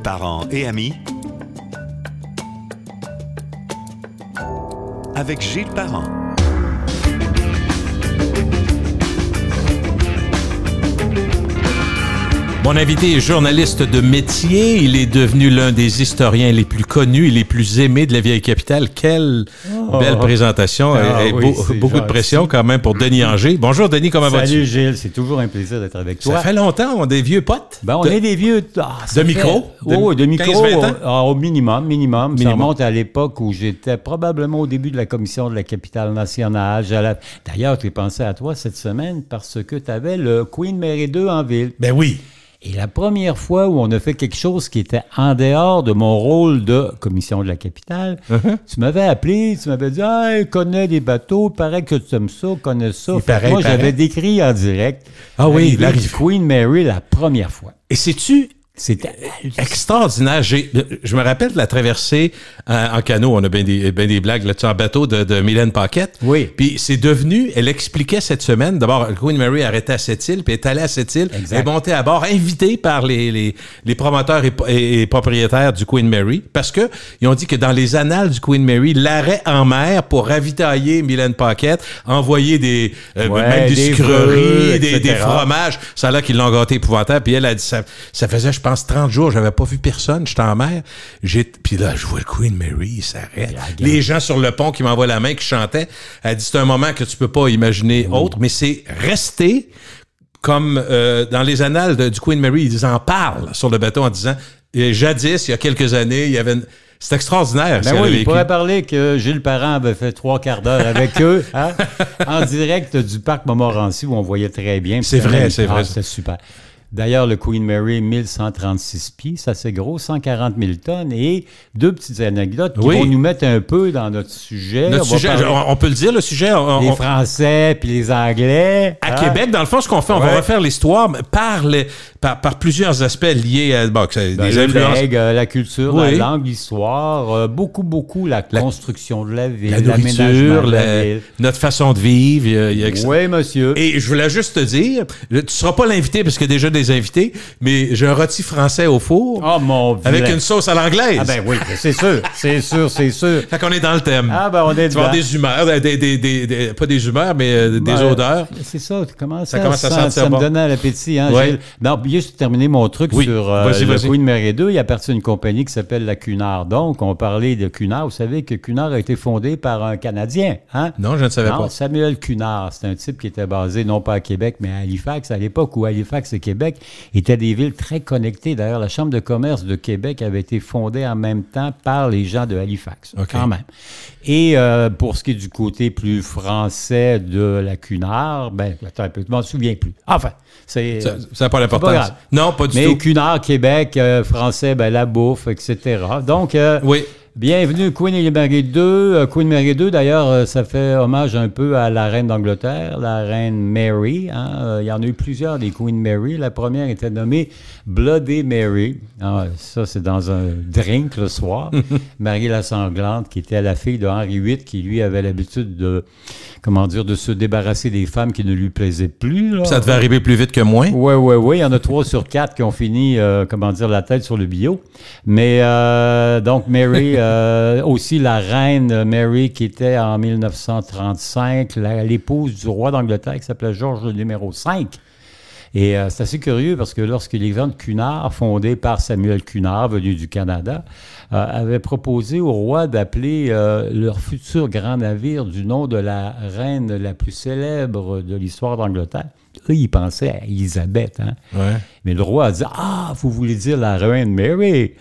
Parents et amis, avec Gilles Parent. Mon invité est journaliste de métier. Il est devenu l'un des historiens les plus connus et les plus aimés de la vieille capitale. Quelle belle présentation. Beaucoup de pression quand même pour Denis Anger. Bonjour Denis, comment vas-tu? Salut Gilles, c'est toujours un plaisir d'être avec toi. Ça fait longtemps, on est des vieux potes. Ben, on est des vieux... de micro? Oui, de micro. 15-20 ans? Au minimum. Ça remonte à l'époque où j'étais probablement au début de la commission de la capitale nationale. D'ailleurs, j'ai pensé à toi cette semaine parce que tu avais le Queen Mary 2 en ville. Ben oui. Et la première fois où on a fait quelque chose qui était en dehors de mon rôle de commission de la capitale, tu m'avais appelé, tu m'avais dit « Ah, il connaît des bateaux, il paraît que tu aimes ça, connais ça. » Moi, j'avais décrit en direct la Queen Mary la première fois. Et sais-tu... C'était extraordinaire. Je me rappelle de la traversée en canot. On a bien des blagues là-dessus, en bateau de Mylène Paquette. Oui. Puis c'est devenu, elle expliquait cette semaine, d'abord, Queen Mary arrêtait à Sept-Îles, puis elle est allée à Sept-Îles, elle est montée à bord, invitée par les promoteurs et propriétaires du Queen Mary, parce que ils ont dit que dans les annales du Queen Mary, l'arrêt en mer pour ravitailler Mylène Paquette, envoyer même des sucreries, des fromages, ça là qu'ils l'ont gâté épouvantable. Puis elle a dit, ça faisait, je pense, 30 jours, j'avais pas vu personne, j'étais en mer. Puis là, je vois le Queen Mary, il s'arrête. Les gens sur le pont qui m'envoient la main, qui chantaient. Elle dit, c'est un moment que tu peux pas imaginer autre, mais c'est resté comme dans les annales du Queen Mary, ils en parlent sur le bateau en disant, jadis, il y a quelques années, il y avait c'est extraordinaire. Ben oui, il pourrait parler que Gilles Parent avait fait 3/4 d'heure avec eux, en direct du parc Montmorency, où on voyait très bien. C'est vrai. C'était super. D'ailleurs, le Queen Mary, 1136 pieds, ça c'est gros, 140 000 tonnes. Et deux petites anecdotes qui vont nous mettre un peu dans notre sujet. On peut le dire, le sujet. Les Français puis les Anglais. À Québec, dans le fond, ce qu'on fait, on va refaire l'histoire par plusieurs aspects liés à des influences. La culture, la langue, l'histoire, beaucoup la construction de la ville, la nourriture, notre façon de vivre. Oui, monsieur. Et je voulais juste te dire, tu ne seras pas l'invité parce que déjà des invités, mais j'ai un rôti français au four. Oh mon Dieu. Avec une sauce à l'anglaise. Ah ben oui, c'est sûr. Fait qu'on est dans le thème. Ah ben on est tu vas avoir des humeurs, pas des humeurs, mais des odeurs. C'est ça, ça commence à sentir ça bon. Me donnait l'appétit, hein, ouais. Gilles. Non, juste terminer mon truc sur le Queen Mary 2, il appartient à une compagnie qui s'appelle la Cunard. Donc, on parlait de Cunard. Vous savez que Cunard a été fondé par un Canadien, hein? Non, je ne savais pas. Samuel Cunard, c'est un type qui était basé non pas à Québec, mais à Halifax, à l'époque où Halifax et Québec étaient des villes très connectées. D'ailleurs, la Chambre de commerce de Québec avait été fondée en même temps par les gens de Halifax, quand même. Et pour ce qui est du côté plus français de la Cunard, ben, attends un peu, je m'en souviens plus. Enfin, ça n'a pas l'importance. Non, pas du tout. Mais Cunard, Québec, français, ben, la bouffe, etc. Donc, bienvenue Queen Mary 2. Queen Mary 2, d'ailleurs, ça fait hommage un peu à la reine d'Angleterre, la reine Mary. Il y en a eu plusieurs des Queen Mary. La première était nommée Bloody Mary. Ça, c'est dans un drink le soir. Marie la Sanglante, qui était la fille de Henri VIII, qui lui avait l'habitude de se débarrasser des femmes qui ne lui plaisaient plus. Là. Ça devait arriver plus vite que moins. Oui. Il y en a 3 sur 4 qui ont fini, la tête sur le bio. Mais donc, Mary, aussi la reine Mary, qui était en 1935, l'épouse du roi d'Angleterre, qui s'appelait George numéro 5. Et c'est assez curieux parce que lorsque les ventes Cunard, fondées par Samuel Cunard, venu du Canada, avaient proposé au roi d'appeler leur futur grand navire du nom de la reine la plus célèbre de l'histoire d'Angleterre. Eux, ils pensaient à Élisabeth. Hein? Ouais. Mais le roi a dit « Ah, vous voulez dire la reine Mary ?»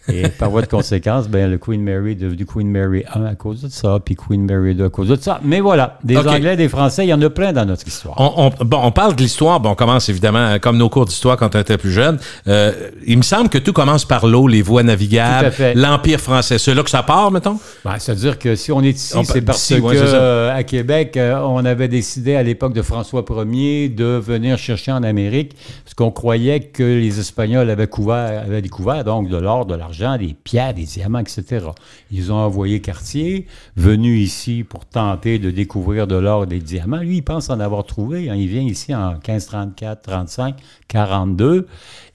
Et par voie de conséquence, ben, le Queen Mary est devenu Queen Mary 1 à cause de ça, puis Queen Mary 2 à cause de ça. Mais voilà, des Anglais, des Français, il y en a plein dans notre histoire. On parle de l'histoire, on commence évidemment, comme nos cours d'histoire quand on était plus jeune. Il me semble que tout commence par l'eau, les voies navigables, l'Empire français. C'est là que ça part, mettons? Ben, c'est-à-dire que si on est ici, c'est parce que à Québec, on avait décidé à l'époque de François Ier de venir chercher en Amérique, parce qu'on croyait que les Espagnols avaient découvert donc de l'or, de l'argent, l'argent, des pierres, des diamants, etc. Ils ont envoyé Cartier, venu ici pour tenter de découvrir de l'or et des diamants. Lui, il pense en avoir trouvé. Hein. Il vient ici en 1534, 35, 42,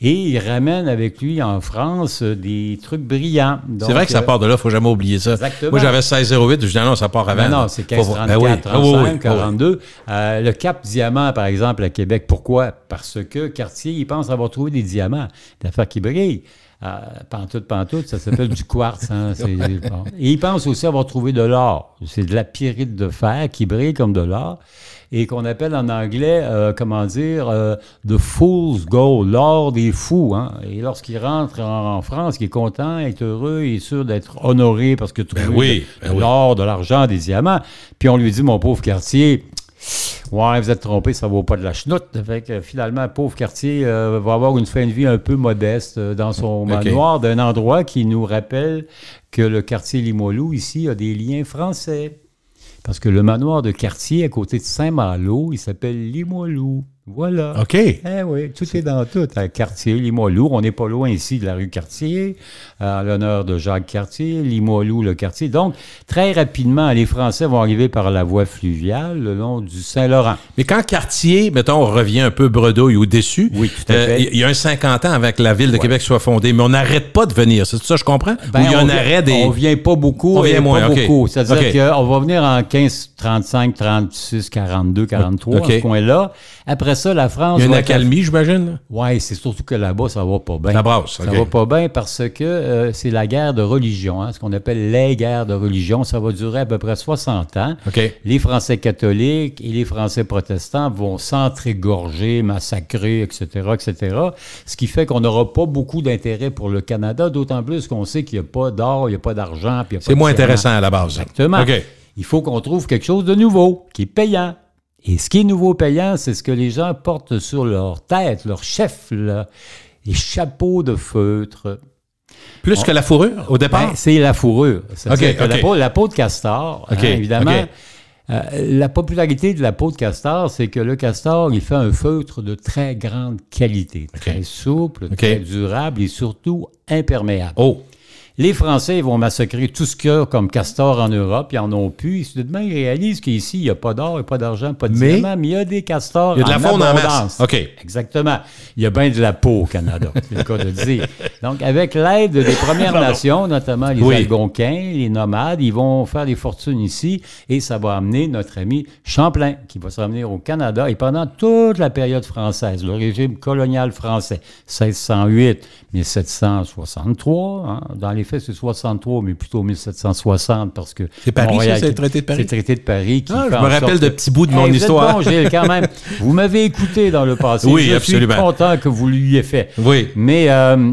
et il ramène avec lui en France des trucs brillants. C'est vrai que ça part de là, il ne faut jamais oublier ça. Exactement. Moi, j'avais 1608, je dis non, ça part avant. Non, c'est 1534, 35, 42. Le Cap Diamant, par exemple, à Québec, pourquoi? Parce que Cartier, il pense avoir trouvé des diamants, d'affaires qui brillent. Pantoute, ça s'appelle du quartz. Hein, bon. Et il pense aussi avoir trouvé de l'or. C'est de la pyrite de fer qui brille comme de l'or et qu'on appelle en anglais, the fool's gold, l'or des fous. Hein. Et lorsqu'il rentre en France, il est content, il est heureux, il est sûr d'être honoré parce que trouvé l'or, de l'argent, des diamants. Puis on lui dit, mon pauvre Cartier, ouais, vous êtes trompé, ça ne vaut pas de la chenoute. Fait que finalement, pauvre Cartier va avoir une fin de vie un peu modeste dans son manoir d'un endroit qui nous rappelle que le quartier Limoilou, ici, a des liens français. Parce que le manoir de Cartier, à côté de Saint-Malo, il s'appelle Limoilou. Voilà. OK. Eh oui, tout est dans tout. Cartier, Limoilou, on n'est pas loin ici de la rue Cartier, en l'honneur de Jacques Cartier, Limoilou, le Cartier. Donc, très rapidement, les Français vont arriver par la voie fluviale le long du Saint-Laurent. Mais quand Cartier, mettons, on revient un peu bredouille ou déçu, oui, tout à fait. Il y a un 50 ans avant que la ville de Québec soit fondée, mais on n'arrête pas de venir. C'est ça, je comprends? Ben, ou il y a un arrêt des... On vient pas beaucoup. On vient moins, beaucoup. C'est-à-dire qu'on va venir en 15, 35, 36, 42, 43, ce coin-là. Après ça, la France... Il y a une accalmie, j'imagine? Oui, c'est surtout que là-bas, ça va pas bien. La brasse, Ça va pas bien parce que c'est la guerre de religion, hein, ce qu'on appelle les guerres de religion. Ça va durer à peu près 60 ans. Les Français catholiques et les Français protestants vont s'entrégorger, massacrer, etc., etc. Ce qui fait qu'on n'aura pas beaucoup d'intérêt pour le Canada, d'autant plus qu'on sait qu'il n'y a pas d'or, il n'y a pas d'argent. C'est moins intéressant à la base. Exactement. Il faut qu'on trouve quelque chose de nouveau, qui est payant. Et ce qui est nouveau payant, c'est ce que les gens portent sur leur tête, leur chef, les chapeaux de feutre. Plus que la fourrure, au départ? Ben, c'est la fourrure. C'est-à-dire que la peau de castor, évidemment, la popularité de la peau de castor, c'est que le castor, il fait un feutre de très grande qualité, très souple, très durable et surtout imperméable. Les Français vont massacrer tout ce qu'il y a comme castor en Europe. Ils n'en ont plus. Soudainement, ils réalisent qu'ici, il n'y a pas d'or, il n'y a pas d'argent, pas de diamant, mais il y a des castors en abondance. Il y a de la faune en masse. Exactement. Il y a bien de la peau au Canada, c'est le cas de dire. Donc, avec l'aide des Premières Nations, notamment les Algonquins, les nomades, ils vont faire des fortunes ici et ça va amener notre ami Champlain, qui va se ramener au Canada. Et pendant toute la période française, le régime colonial français, 1608, 1763, hein, dans les faits, c'est 63, mais plutôt 1760 parce que... C'est Paris, c'est le traité de Paris? C'est le traité de Paris qui fait je me rappelle de petits bouts de mon histoire. Bon, Gilles, quand même. Vous m'avez écouté dans le passé. Oui, je absolument. suis content que vous l'ayez fait. Oui. Mais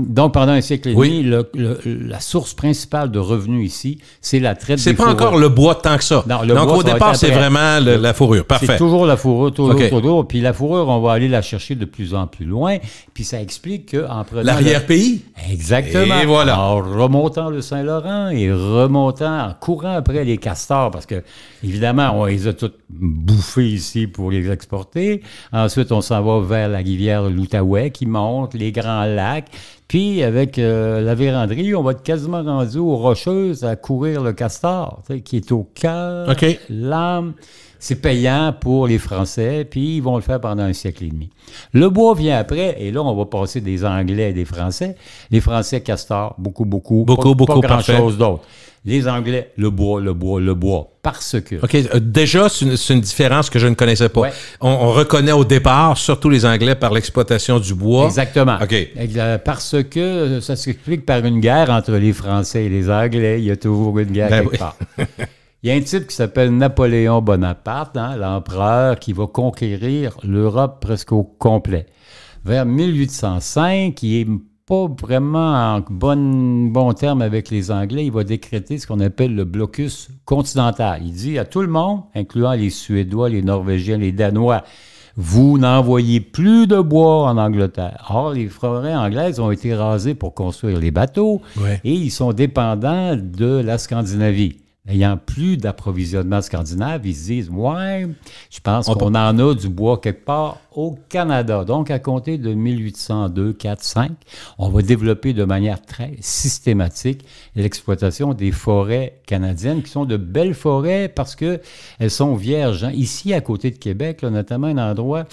donc, pendant un siècle et demi, la source principale de revenus ici, c'est la traite des fourrures. C'est pas encore le bois tant que ça. Non, donc, au départ, c'est vraiment la fourrure. Parfait. C'est toujours la fourrure, toujours. Puis la fourrure, on va aller la chercher de plus en plus loin. Puis ça explique qu'en prenant... L'arrière-pays? Exactement. Et voilà. En remontant le Saint-Laurent et remontant, en courant après les castors, parce que, évidemment, on les a toutes bouffés ici pour les exporter. Ensuite, on s'en va vers la rivière l'Outaouais qui monte, les Grands Lacs. Puis, avec la véranderie, on va être quasiment rendu aux Rocheuses à courir le castor, qui est au cœur, l'âme. C'est payant pour les Français, puis ils vont le faire pendant un siècle et demi. Le bois vient après, et là, on va passer des Anglais et des Français. Les Français, castor, beaucoup, pas grand-chose d'autre. Les Anglais, le bois, parce que... Déjà, c'est une différence que je ne connaissais pas. On reconnaît au départ, surtout les Anglais, par l'exploitation du bois. Exactement. Parce que ça s'explique par une guerre entre les Français et les Anglais. Il y a toujours une guerre quelque part. Il y a un type qui s'appelle Napoléon Bonaparte, hein, l'empereur, qui va conquérir l'Europe presque au complet. Vers 1805, il n'est pas vraiment en bon terme avec les Anglais. Il va décréter ce qu'on appelle le blocus continental. Il dit à tout le monde, incluant les Suédois, les Norvégiens, les Danois, vous n'envoyez plus de bois en Angleterre. Or, les forêts anglaises ont été rasées pour construire les bateaux et ils sont dépendants de la Scandinavie. n'ayant plus d'approvisionnement scandinave, ils se disent « Ouais, je pense qu'on en a du bois quelque part au Canada. » Donc, à compter de 1802, 4, 5, on va développer de manière très systématique l'exploitation des forêts canadiennes, qui sont de belles forêts parce qu'elles sont vierges. Hein. Ici, à côté de Québec, là, notamment un endroit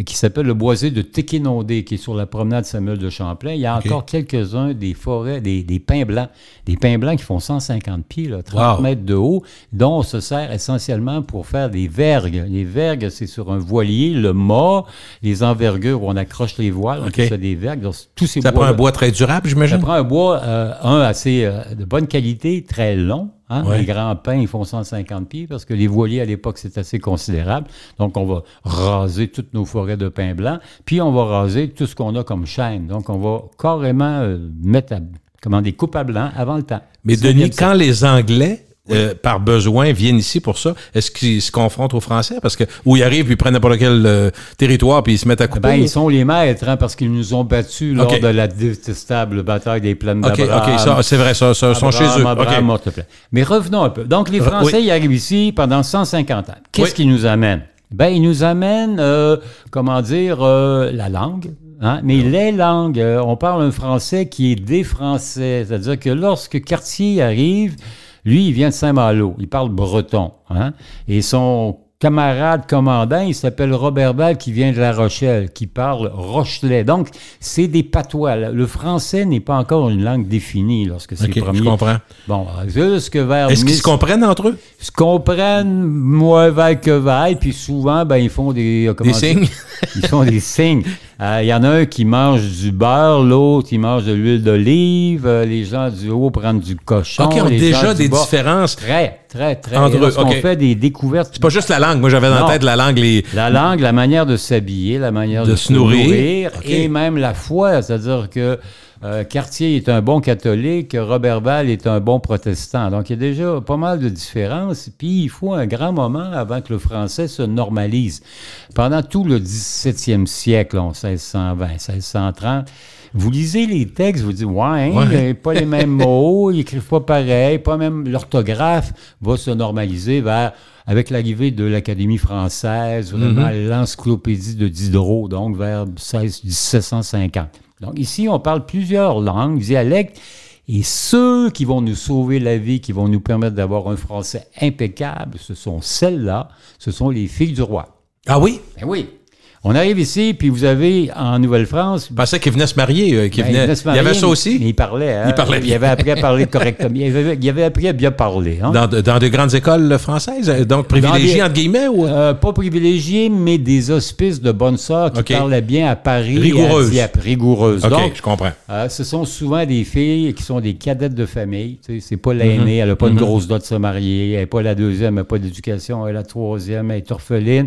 qui s'appelle le boisé de Téquinondé, qui est sur la promenade Samuel de Champlain. Il y a encore quelques-uns des forêts, des pins blancs. Des pins blancs qui font 150 pieds, là, 30 mètres de haut, dont on se sert essentiellement pour faire des vergues. Les vergues, c'est sur un voilier, le mât, les envergures où on accroche les voiles, on fait des vergues. Donc, tous ces ça prend un bois très durable, j'imagine? Ça prend un bois, assez de bonne qualité, très long. Hein? Les grands pins, ils font 150 pieds parce que les voiliers, à l'époque, c'est assez considérable. Donc, on va raser toutes nos forêts de pins blancs, puis on va raser tout ce qu'on a comme chêne. Donc, on va carrément mettre des coupes à blanc avant le temps. Mais Denis, quand les Anglais, par besoin, viennent ici pour ça, est-ce qu'ils se confrontent aux Français? Parce que où ils arrivent, puis ils prennent n'importe quel territoire, puis ils se mettent à couper. Ils sont les maîtres, hein, parce qu'ils nous ont battus lors de la détestable bataille des plaines d'Abraham. OK, ça, c'est vrai, ça sont chez eux. Mais revenons un peu. Donc, les Français, ils arrivent ici pendant 150 ans. Qu'est-ce qu'ils nous amènent? Ils nous amènent, la langue. Hein? Mais les langues, on parle un français qui est des Français. C'est-à-dire que lorsque Cartier arrive, lui, il vient de Saint-Malo. Il parle breton. Hein? Et son camarade commandant, il s'appelle Robert Val, qui vient de La Rochelle, qui parle rochelais. Donc, c'est des patois. Le français n'est pas encore une langue définie lorsque c'est premier. Je comprends. Bon, jusque vers... Est-ce qu'ils se comprennent entre eux? Ils se comprennent, moins vaille que vaille, puis souvent, ils font des signes? Ils font des signes. Il y en a un qui mange du beurre, l'autre, il mange de l'huile d'olive. Les gens du haut prennent du cochon. OK, on a déjà des différences. Très entre eux. On fait des découvertes. C'est pas juste la langue. Moi, j'avais dans la tête la langue. La langue, la manière de s'habiller, la manière de se nourrir et même la foi. C'est-à-dire que Cartier est un bon catholique, Robert Val est un bon protestant. Donc, il y a déjà pas mal de différences. Puis, il faut un grand moment avant que le français se normalise. Pendant tout le 17e siècle, 1620, 1630, vous lisez les textes, vous dites, pas les mêmes mots, ils n'écrivent pas pareil, pas même l'orthographe va se normaliser avec l'arrivée de l'Académie française, vraiment l'encyclopédie de Diderot, donc vers 1750. Donc ici, on parle plusieurs langues, dialectes, et ceux qui vont nous sauver la vie, qui vont nous permettre d'avoir un français impeccable, ce sont celles-là, ce sont les filles du roi. Ah oui? Ben oui. On arrive ici, puis vous avez en Nouvelle-France... Je pensais qu'il venait se marier. Il y avait ça aussi? Il parlait. Hein? Il avait appris à parler correctement. Il avait appris à bien parler. Hein? Dans de grandes écoles françaises? Donc privilégiées, entre guillemets? Ou... pas privilégiées, mais des hospices de bonnes sœurs qui parlaient bien à Paris. Rigoureuses. Et à Dieppe. Rigoureuses. OK, donc, je comprends. Ce sont souvent des filles qui sont des cadettes de famille. Tu sais, c'est pas l'aînée, elle n'a pas une grosse dot de se marier. Elle n'est pas la deuxième, elle n'a pas d'éducation. Elle est la troisième, elle est orpheline.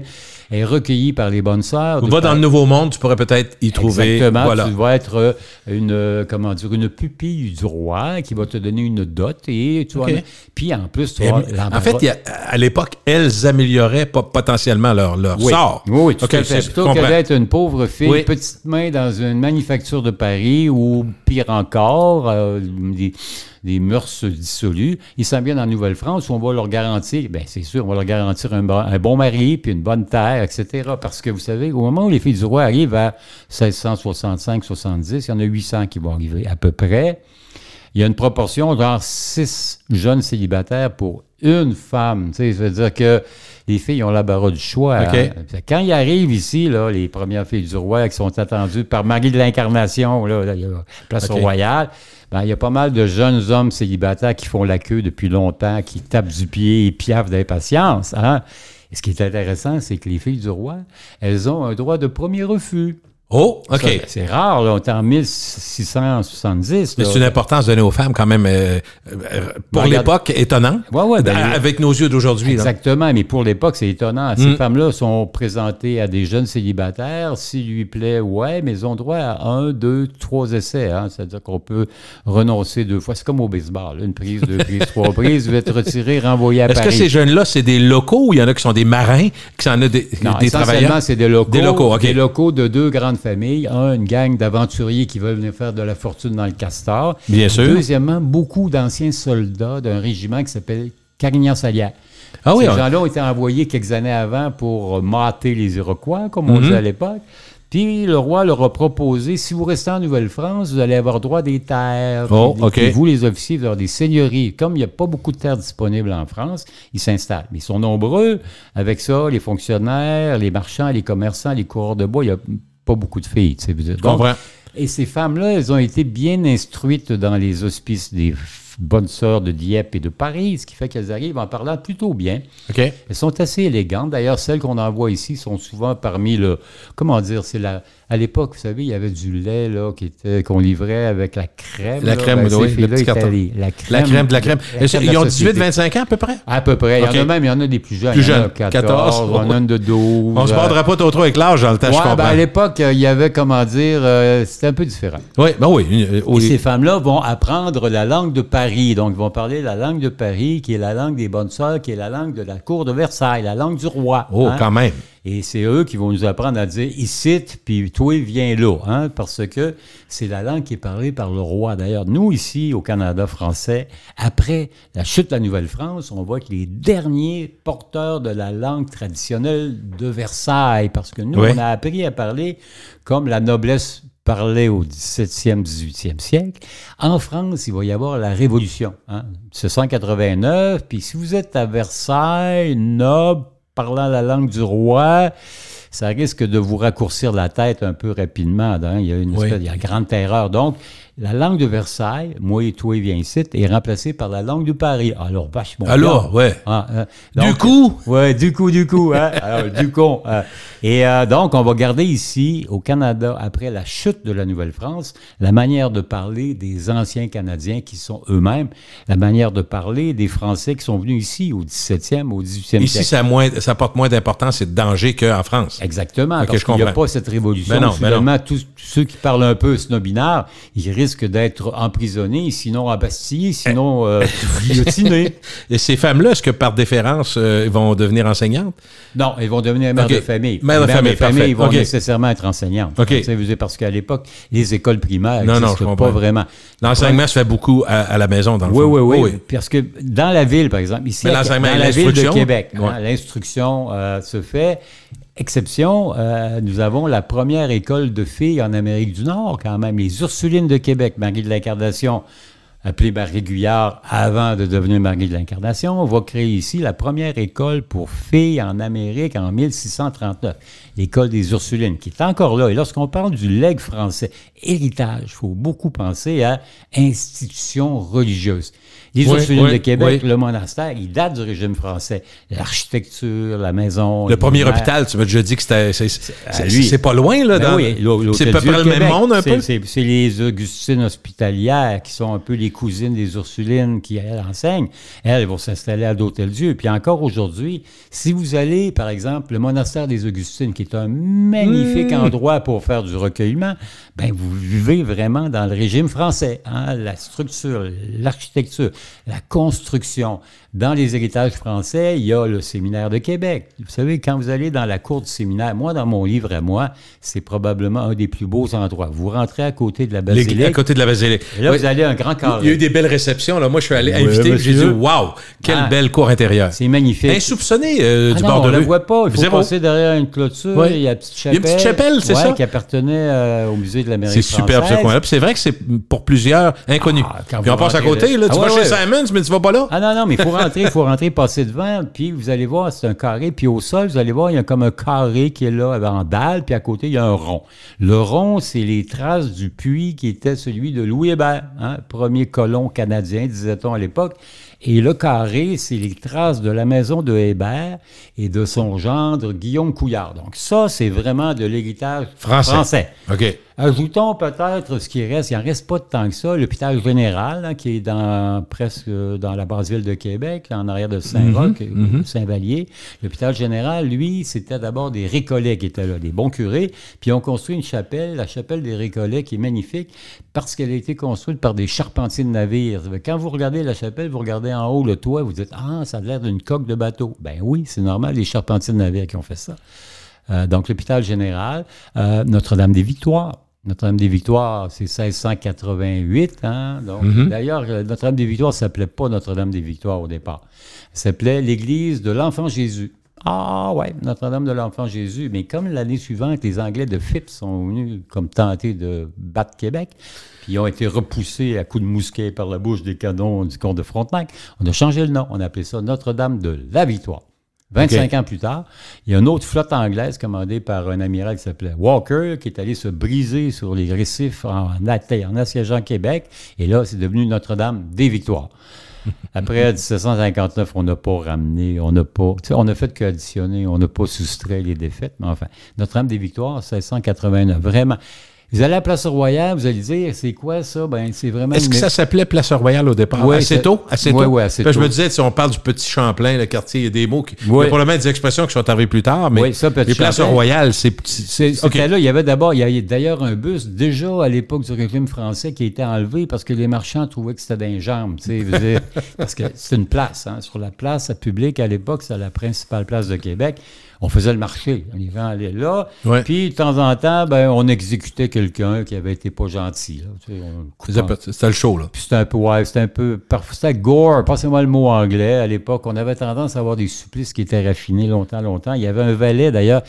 Elle est recueillie par les bonnes sœurs. Va dans le Nouveau Monde, tu pourrais peut-être y trouver. Exactement. Voilà. Tu vas être une pupille du roi qui va te donner une dot et tu vas. Puis en plus, tu vas. En fait, à l'époque, elles amélioraient potentiellement leur sort. Oui, tout à fait. Plutôt que d'être une pauvre fille, petite main dans une manufacture de Paris ou pire encore, des mœurs dissolues. Ils s'en viennent en Nouvelle-France où on va leur garantir, c'est sûr, on va leur garantir un bon mari puis une bonne terre, etc. Parce que vous savez, au moment où les filles du roi arrivent à 1665-70, il y en a 800 qui vont arriver à peu près. Il y a une proportion, genre 6 jeunes célibataires pour une femme. Tu sais, ça veut dire que les filles ont l'embarras du choix. Hein. Quand ils arrivent ici, là, les premières filles du roi qui sont attendues par Marie de l'Incarnation, là, il y a Place Royale, il y a pas mal de jeunes hommes célibataires qui font la queue depuis longtemps, qui tapent du pied et piaffent d'impatience. Hein? Et ce qui est intéressant, c'est que les filles du roi, elles ont un droit de premier refus. Oh, OK. Ça, c'est rare, là, on est en 1670. C'est une importance donnée aux femmes quand même, pour l'époque, étonnant, avec nos yeux d'aujourd'hui. Exactement, mais pour l'époque, c'est étonnant. Ces femmes-là sont présentées à des jeunes célibataires. S'il lui plaît, mais ils ont droit à 1, 2, 3 essais. Hein? C'est-à-dire qu'on peut renoncer 2 fois. C'est comme au baseball, une prise, 2 prises, 3 prises, vous êtes retiré, renvoyé à Paris. Est-ce que ces jeunes-là, c'est des locaux ou il y en a qui sont des marins, qui sont des travailleurs? C'est des locaux. Des locaux, OK. Des locaux de 2 grandes famille. Une gang d'aventuriers qui veulent venir faire de la fortune dans le castor. Bien sûr. Deuxièmement, beaucoup d'anciens soldats d'un régiment qui s'appelle Carignan-Salière. Ah oui, Ces gens-là ont été envoyés quelques années avant pour mater les Iroquois, comme on disait à l'époque. Puis le roi leur a proposé, si vous restez en Nouvelle-France, vous allez avoir droit à des terres. Puis vous, les officiers, vous allez avoir des seigneuries. Comme il n'y a pas beaucoup de terres disponibles en France, ils s'installent. Mais ils sont nombreux. Avec ça, les fonctionnaires, les marchands, les commerçants, les coureurs de bois, il n'y a pas beaucoup de filles. Tu sais, je comprends. Et ces femmes-là, elles ont été bien instruites dans les hospices des bonnes sœurs de Dieppe et de Paris, ce qui fait qu'elles arrivent en parlant plutôt bien. Okay. Elles sont assez élégantes. D'ailleurs, celles qu'on envoie ici sont souvent parmi le... Comment dire? À l'époque, vous savez, il y avait du lait là, qu'on livrait avec la crème. La crème, oui, le petit carton. La crème de la crème. Ils ont 18-25 ans à peu près? À peu près. Okay. Il y en a des plus jeunes. Plus jeunes. 14, on en a de 12. On ne se perdra pas trop avec l'âge dans le temps, je comprends. À l'époque, il y avait, comment dire, c'était un peu différent. Oui, ben oui. Et ces femmes-là vont apprendre la langue de Paris. Donc, ils vont parler la langue de Paris, qui est la langue des bonnes sœurs, qui est la langue de la cour de Versailles, la langue du roi. Oh, quand même. Et c'est eux qui vont nous apprendre à dire « ici, puis toi, viens là hein, », parce que c'est la langue qui est parlée par le roi. D'ailleurs, nous, ici, au Canada français, après la chute de la Nouvelle-France, on voit que les derniers porteurs de la langue traditionnelle de Versailles, parce que nous, on a appris à parler comme la noblesse parlait au 17e, 18e siècle. En France, il va y avoir la Révolution, hein, 1789, puis si vous êtes à Versailles, noble, parlant la langue du roi, ça risque de vous raccourcir la tête un peu rapidement. Hein? Il y a une grande terreur. Donc, la langue de Versailles, moi et toi, viens ici, est remplacée par la langue de Paris. Alors, vachement bien. Alors, ouais. Donc, du coup? Oui, du coup. Hein? Alors, du con. Et donc, on va garder ici, au Canada, après la chute de la Nouvelle-France, la manière de parler des anciens Canadiens qui sont eux-mêmes, la manière de parler des Français qui sont venus ici au 17e, au 18e siècle. Ici, ça porte moins d'importance et de danger qu'en France. Exactement, parce qu'il n'y a pas cette révolution. Finalement, tous ceux qui parlent un peu snobinard, ils risquent d'être emprisonnés, sinon embastillés, sinon guillotinés. Et ces femmes-là, est-ce que par déférence, vont devenir enseignantes? Non, elles vont devenir mères de famille. Mères de famille, ils vont nécessairement être enseignantes. Parce qu'à l'époque, les écoles primaires n'existent pas vraiment. L'enseignement se fait beaucoup à la maison, dans le fond. Oui. Parce que dans la ville, par exemple, ici, dans la ville de Québec, l'instruction se fait. Exception, nous avons la première école de filles en Amérique du Nord, quand même, les Ursulines de Québec, Marie de l'Incarnation, appelée Marie Guyard avant de devenir Marie de l'Incarnation. On va créer ici la première école pour filles en Amérique en 1639, l'école des Ursulines, qui est encore là. Et lorsqu'on parle du legs français, héritage, il faut beaucoup penser à institutions religieuses. Les Ursulines de Québec, le monastère, il date du régime français. L'architecture, la maison... Le premier hôpital, tu m'as déjà dit que c'est pas loin, là. C'est à peu près le même monde, un peu? C'est les Augustines hospitalières qui sont un peu les cousines des Ursulines qui, elles, enseignent. Elles vont s'installer à l'Hôtel-Dieu. Puis encore aujourd'hui, si vous allez, par exemple, le monastère des Augustines, qui est un magnifique endroit pour faire du recueillement, ben vous vivez vraiment dans le régime français. Hein? La structure, l'architecture, la construction. Dans les héritages français, il y a le séminaire de Québec. Vous savez, quand vous allez dans la cour du séminaire, moi, dans mon livre à moi, c'est probablement un des plus beaux endroits. Vous rentrez à côté de la basilique. À côté de la basilique. Et là, vous allez à un grand carré. Il y a eu des belles réceptions. Là. Moi, je suis allé inviter. J'ai dit, waouh, quelle belle cour intérieure. C'est magnifique. Insoupçonné du bord de rue. On ne la voit pas. Il faut passer derrière une clôture. Ouais. Il y a une petite chapelle. Il y a une petite chapelle, c'est ça? Qui appartenait au musée de l'Amérique française. C'est superbe ce coin-là. Puis c'est vrai que c'est pour plusieurs inconnus. Puis on passe à côté. Là, tu vas chez Simons, mais tu vas pas là. Ah non, mais il faut rentrer, passer devant, puis vous allez voir, c'est un carré, puis au sol, vous allez voir, il y a comme un carré qui est là, en dalle, puis à côté, il y a un rond. Le rond, c'est les traces du puits qui était celui de Louis Hébert, hein, premier colon canadien, disait-on à l'époque. Et le carré, c'est les traces de la maison de Hébert et de son gendre Guillaume Couillard. Donc ça, c'est vraiment de l'héritage français. OK. Ajoutons peut-être ce qui reste, il n'en reste pas tant que ça, l'hôpital général, hein, qui est presque dans la basse ville de Québec, en arrière de Saint-Roch, Saint-Vallier. L'hôpital général, lui, c'était d'abord des Récollets qui étaient là, des bons curés, puis on construit une chapelle, la chapelle des Récollets, qui est magnifique, parce qu'elle a été construite par des charpentiers de navires. Quand vous regardez la chapelle, vous regardez en haut le toit, vous dites « Ah, ça a l'air d'une coque de bateau ». Ben oui, c'est normal, les charpentiers de navires qui ont fait ça. Donc, l'hôpital général, Notre-Dame-des-Victoires. Notre-Dame-des-Victoires, c'est 1688. Hein? Donc, d'ailleurs, Notre-Dame-des-Victoires ne s'appelait pas Notre-Dame-des-Victoires au départ. Elle s'appelait l'Église de l'Enfant Jésus. Ah ouais, Notre-Dame de l'Enfant Jésus. Mais comme l'année suivante, les Anglais de Phipps sont venus comme tenter de battre Québec, puis ils ont été repoussés à coups de mousquet par la bouche des canons du comte de Frontenac, on a changé le nom. On a appelé ça Notre-Dame de la Victoire. 25 ans plus tard, il y a une autre flotte anglaise commandée par un amiral qui s'appelait Walker, qui est allé se briser sur les récifs en assiégeant Québec. Et là, c'est devenu Notre-Dame des Victoires. Après 1759, on n'a pas ramené, on a fait qu'additionner, on n'a pas soustrait les défaites, mais enfin, Notre-Dame des Victoires, 1689, vraiment. Vous allez à Place Royale, vous allez dire, c'est quoi ça? Ben, c'est vraiment... Est-ce que ça s'appelait Place Royale au départ? Oui, assez tôt? Assez tôt? Oui, assez tôt. Je me disais, si on parle du Petit Champlain, le quartier, il y a des mots qui... Oui. Il y a probablement des expressions qui sont arrivées plus tard, mais ça, les Places Royales, c'est... C'était là, il y avait d'abord, il y a d'ailleurs un bus, déjà à l'époque du régime français, qui a été enlevé parce que les marchands trouvaient que c'était d'un jambes, tu sais, parce que c'est une place, hein, sur la place publique à l'époque, c'est la principale place de Québec. On faisait le marché. Les gens allaient là. Ouais. Puis, de temps en temps, ben, on exécutait quelqu'un qui avait été pas gentil. Là. Tu sais, c'était le show, là. Puis c'était un peu... C'était gore. Passez-moi le mot anglais. À l'époque, on avait tendance à avoir des supplices qui étaient raffinés longtemps. Il y avait un valet, d'ailleurs,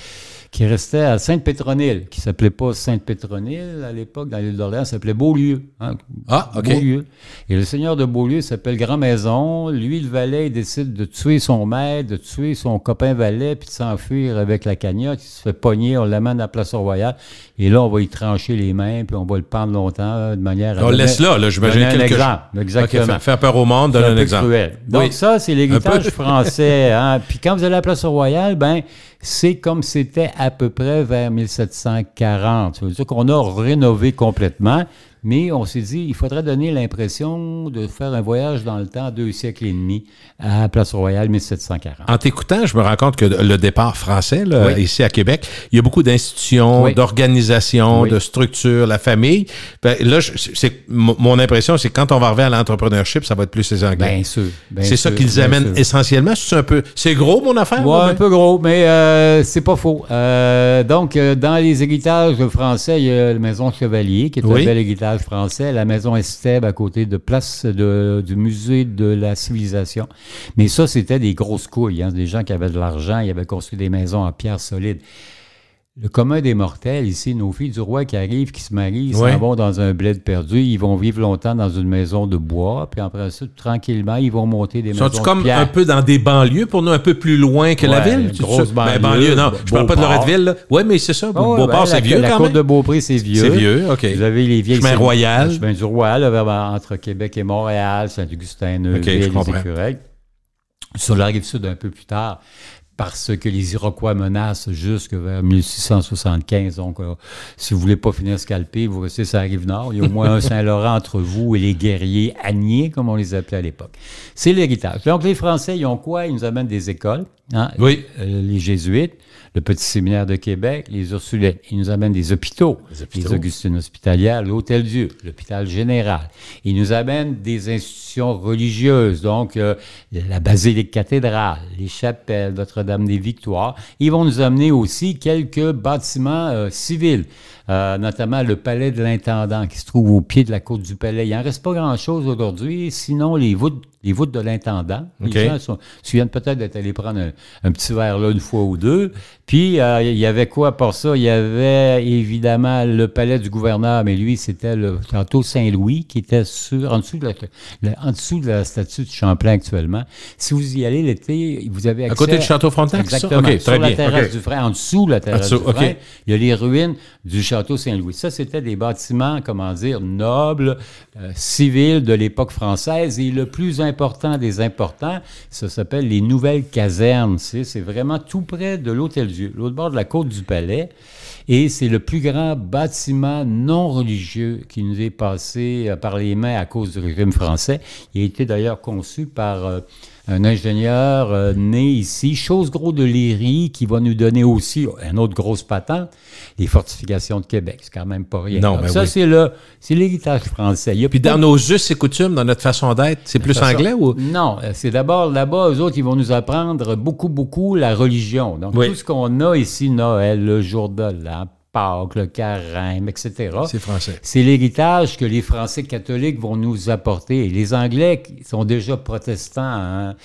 qui restait à Sainte-Pétronille, qui ne s'appelait pas Sainte-Pétronille à l'époque, dans l'île d'Orléans, ça s'appelait Beaulieu. Hein? Ah, OK. Beaulieu. Et le seigneur de Beaulieu s'appelle Grand-Maison. Lui, le valet, il décide de tuer son maître, de tuer son copain valet, puis de s'enfuir avec la cagnotte. Il se fait pogner, on l'amène à la Place Royale. Et là, on va y trancher les mains, puis on va le pendre longtemps, de manière à... On laisse là, j'imagine un exemple. Exactement. Okay, faire peur au monde, donner un exemple. Cruel. Donc ça, c'est l'héritage français. Hein? Puis quand vous allez à la Place Royale, ben c'est comme c'était à peu près vers 1740. Ça veut dire qu'on a rénové complètement, mais on s'est dit, il faudrait donner l'impression de faire un voyage dans le temps, 2 siècles et demi, à Place Royale, 1740. En t'écoutant, je me rends compte que le départ français, là, ici à Québec, il y a beaucoup d'institutions, d'organisations, de structures, la famille. Ben, là, mon impression, c'est que quand on va arriver à l'entrepreneurship, ça va être plus les Anglais. Bien sûr. C'est ça qu'ils amènent essentiellement. C'est gros, mon affaire? Oui, un peu gros, mais c'est pas faux. Donc, dans les héritages français, il y a la Maison Chevalier, qui est un bel héritage français, la Maison Estève à côté de Place du Musée de la Civilisation. Mais ça, c'était des grosses couilles, hein, des gens qui avaient de l'argent, ils avaient construit des maisons en pierre solide. Le commun des mortels, ici, nos filles du roi qui arrivent, qui se marient, ils s'en vont dans un bled perdu, ils vont vivre longtemps dans une maison de bois, puis après ça, tranquillement, ils vont monter des maisons de pierre. Sont-tu comme un peu dans des banlieues, pour nous, un peu plus loin que la ville? Grosse banlieue, non, je parle pas de Loretteville. Oui, mais c'est ça, Beauport, c'est vieux quand même. La côte de Beaupré, c'est vieux. C'est vieux, OK. Vous avez les vieilles... Chemin Royal. Le chemin du Roi, là, entre Québec et Montréal, Saint-Augustin, Neuville, les Écureuils. Sur la rive sud, un peu plus tard, parce que les Iroquois menacent jusque vers 1675. Donc, si vous voulez pas finir scalpé, vous restez sur la rive nord. Il y a au moins un Saint-Laurent entre vous et les guerriers aniers, comme on les appelait à l'époque. C'est l'héritage. Donc, les Français, ils ont quoi? Ils nous amènent des écoles. Hein? Les Jésuites, le Petit Séminaire de Québec, les Ursulines. Ils nous amènent des hôpitaux. Les Augustines hospitalières, l'Hôtel-Dieu, l'Hôpital Général. Ils nous amènent des institutions religieuses, donc la basilique cathédrale, les chapelles, Notre-Dame des Victoires. Ils vont nous amener aussi quelques bâtiments civils, notamment le palais de l'intendant qui se trouve au pied de la côte du palais. Il n'en reste pas grand-chose aujourd'hui, sinon les voûtes de l'intendant. Les gens se souviennent peut-être d'être allés prendre un petit verre là une fois ou deux. Puis, il y avait quoi pour ça? Il y avait évidemment le palais du gouverneur, mais lui, c'était le château Saint-Louis qui était en dessous de la statue de Champlain actuellement. Si vous y allez l'été, vous avez accès... À côté du château Frontenac? Exactement. Sur la terrasse du Frein, en dessous de la terrasse du Frein, il y a les ruines du château Saint-Louis. Ça, c'était des bâtiments, comment dire, nobles, civils de l'époque française. Et le plus important des importants, ça s'appelle les nouvelles casernes. C'est vraiment tout près de l'Hôtel-Dieu, l'autre bord de la côte du Palais. Et c'est le plus grand bâtiment non religieux qui nous est passé par les mains à cause du régime français. Il a été d'ailleurs conçu par un ingénieur né ici, Chose-Gros de Léry, qui va nous donner aussi une autre grosse patente, les fortifications de Québec. C'est quand même pas rien. Non, ça, c'est l'héritage français. Puis dans nos us et coutumes, dans notre façan d'être, c'est plus anglais ou? Non, c'est d'abord là-bas, eux autres, ils vont nous apprendre beaucoup la religion. Donc, tout ce qu'on a ici, Noël, le jour de l'an, Pâques, le carême, etc. C'est français. C'est l'héritage que les Français catholiques vont nous apporter. Et les Anglais qui sont déjà protestants, hein,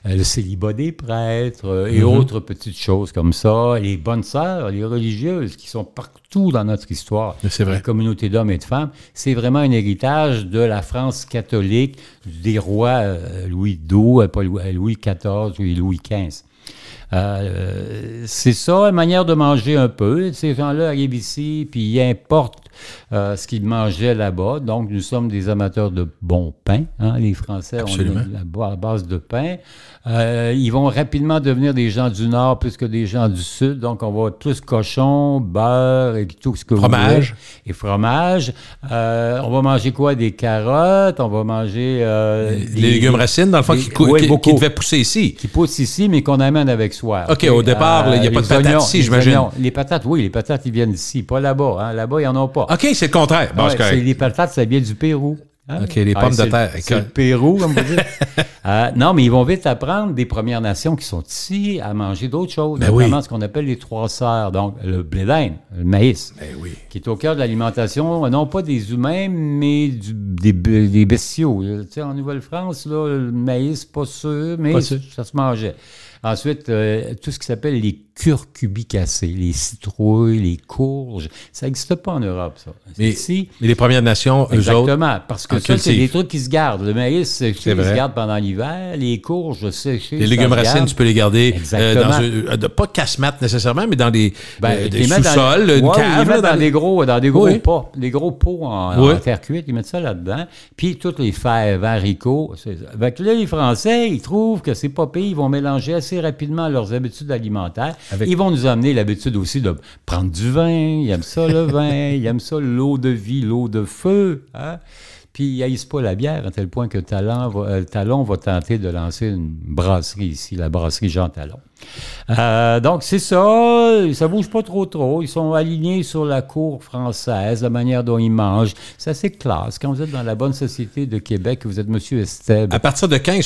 le célibat des prêtres et autres petites choses comme ça, les bonnes sœurs, les religieuses qui sont partout dans notre histoire, c'est vrai. La communauté d'hommes et de femmes, c'est vraiment un héritage de la France catholique, des rois Louis XII, pas Louis XIV ou Louis XV. C'est ça, une manière de manger un peu. Ces gens-là arrivent ici, puis ils importent ce qu'ils mangeaient là-bas. Donc, nous sommes des amateurs de bon pain. Hein? Les Français Absolument. ont la base de pain. Ils vont rapidement devenir des gens du Nord plus que des gens du Sud. Donc, on va être plus cochon, beurre et tout ce que fromage. vous voulez. Et fromage. On va manger quoi? Des carottes. On va manger... les légumes racines, dans le fond, qui devaient pousser ici. Qui poussent ici, mais qu'on amène avec soi. OK, au départ, il n'y a pas de patates ici, j'imagine. Les patates, oui, les patates, ils viennent d'ici, pas là-bas. Hein. Là-bas, ils n'en ont pas. OK, c'est le contraire. Bon, les patates, ça vient du Pérou. Hein? OK, les pommes de terre. C'est le Pérou, comme vous dites. Non, mais ils vont vite apprendre des Premières Nations qui sont ici à manger d'autres choses, notamment ce qu'on appelle les trois sœurs, donc le blé d'Inde, le maïs, qui est au cœur de l'alimentation, non pas des humains, mais des bestiaux. Tu sais, en Nouvelle-France, là, le maïs, pas sûr, mais ça se mangeait. Ensuite, tout ce qui s'appelle les curcubicacées, les citrouilles, les courges, ça n'existe pas en Europe, ça. Mais les Premières Nations, eux autres... Exactement, parce que ça, c'est des trucs qui se gardent. Le maïs, c'est qui se garde pendant l'hiver. Les courges, séchées, les légumes racines, tu peux les garder pas de casse-mat nécessairement, mais dans des sous-sols, une cave. Ils mettent dans des gros pots, des gros pots en terre cuite, ils mettent ça là-dedans. Puis toutes les fèves, haricots. Avec là, les Français, ils trouvent que c'est pas pire, ils vont mélanger assez rapidement leurs habitudes alimentaires. Ils vont nous amener l'habitude aussi de prendre du vin. Ils aiment ça, le vin. Ils aiment ça, l'eau de vie, l'eau de feu. Hein? Puis ils haïssent pas la bière à tel point que Talon va tenter de lancer une brasserie ici, la brasserie Jean Talon. Donc c'est ça bouge pas trop. Ils sont alignés sur la cour française, la manière dont ils mangent. C'est assez classe. Quand vous êtes dans la bonne société de Québec, vous êtes M. Estève. À partir de quand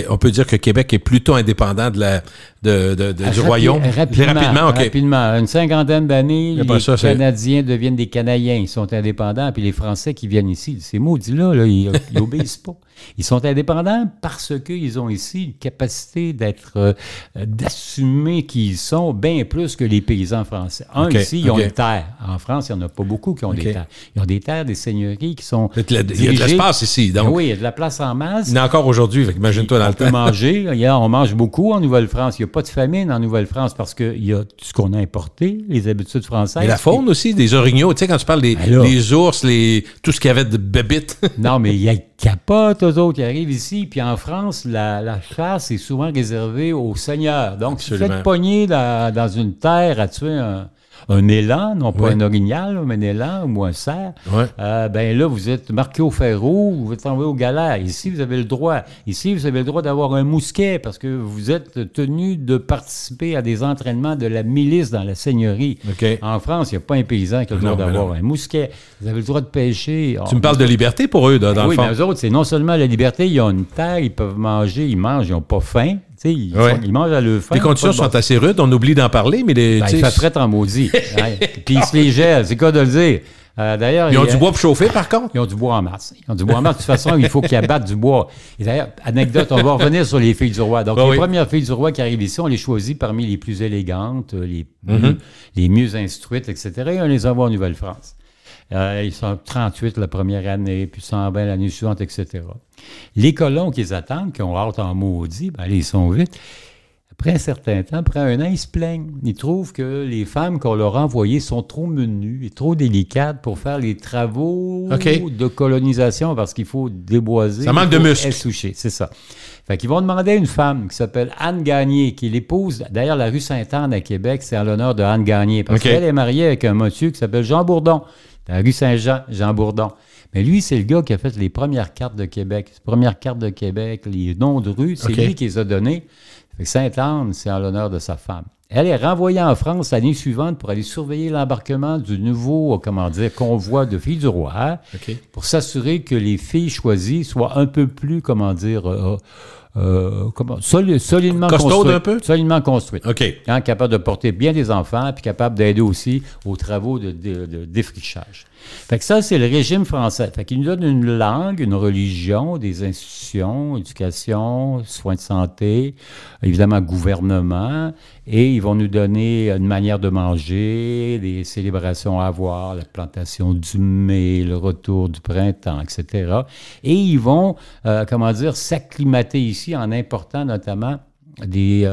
on peut dire que Québec est plutôt indépendant du royaume? Rapidement. Une cinquantaine d'années, les Canadiens deviennent des Canadiens. Ils sont indépendants. Puis les Français qui viennent ici, ces maudits-là, ils n'obéissent pas. Ils sont indépendants parce qu'ils ont ici une capacité d'assumer qui ils sont bien plus que les paysans français. Ici, ils ont des terres. En France, il n'y en a pas beaucoup qui ont des terres. Ils ont des terres, des seigneuries qui sont il y a de l'espace ici. Donc. Oui, il y a de la place en masse. Il y en a encore aujourd'hui, imagine-toi dans le temps. On peut manger. On mange beaucoup en Nouvelle-France. Il n'y a pas de famine en Nouvelle-France parce qu'il y a tout ce qu'on a importé, les habitudes françaises. Et la faune aussi, des orignaux. Tu sais, quand tu parles des ours, tout ce qu'il y avait de bébites. Non, mais il y a capotent, eux autres, ils arrivent ici. Puis en France, la chasse est souvent réservée aux seigneurs. Donc, si vous êtes pogné dans une terre à tuer un élan, non pas un orignal, mais un élan ou un cerf, ben là, vous êtes marqué au fer rouge, vous êtes envoyé aux galères. Ici, vous avez le droit. Ici, vous avez le droit d'avoir un mousquet parce que vous êtes tenu de participer à des entraînements de la milice dans la seigneurie. En France, il n'y a pas un paysan qui a le droit d'avoir un mousquet. Vous avez le droit de pêcher. Tu me parles de liberté pour eux, dans le fond. Oui, mais eux autres, c'est non seulement la liberté, ils ont une terre, ils peuvent manger, ils mangent, ils n'ont pas faim. Ils mangent à leur faim. Les conditions sont assez rudes, on oublie d'en parler, mais il fait fret en maudit. Puis ils se les gèlent, c'est quoi de le dire. D'ailleurs, ils ont du bois pour chauffer, par contre? Ils ont du bois en masse. De toute façon, il faut qu'ils abattent du bois. Et d'ailleurs, anecdote, on va revenir sur les filles du roi. Donc, les premières filles du roi qui arrivent ici, on les choisit parmi les plus élégantes, les mieux instruites, etc. Et on les envoie en Nouvelle-France. Ils sont 38 la première année, puis 120 l'année suivante, etc. Les colons qui les attendent, qui ont hâte en maudit, ben, ils sont vite. Après un certain temps, après un an, ils se plaignent. Ils trouvent que les femmes qu'on leur a envoyées sont trop menues et trop délicates pour faire les travaux de colonisation parce qu'il faut déboiser. Ça manque de muscles. Essoucher, c'est ça. Fait qu'ils vont demander à une femme qui s'appelle Anne Gagné, qui est l'épouse. D'ailleurs, la rue Sainte-Anne à Québec, c'est en l'honneur de Anne Gagné parce qu'elle est mariée avec un monsieur qui s'appelle Jean Bourdon. La rue Saint-Jean, Jean Bourdon. Mais lui, c'est le gars qui a fait les premières cartes de Québec. Les premières cartes de Québec, les noms de rues, c'est lui qui les a donnés. Sainte-Anne, c'est en l'honneur de sa femme. Elle est renvoyée en France l'année suivante pour aller surveiller l'embarquement du nouveau, convoi de filles du roi, pour s'assurer que les filles choisies soient un peu plus, solidement costaude construite. un peu? Solidement construite. OK. Hein, capable de porter bien des enfants, puis capable d'aider aussi aux travaux de défrichage. Fait que ça, c'est le régime français. Fait qu'il nous donne une langue, une religion, des institutions, éducation, soins de santé, évidemment gouvernement, et ils vont nous donner une manière de manger, des célébrations à avoir, la plantation du mai, le retour du printemps, etc. Et ils vont, s'acclimater ici en important notamment des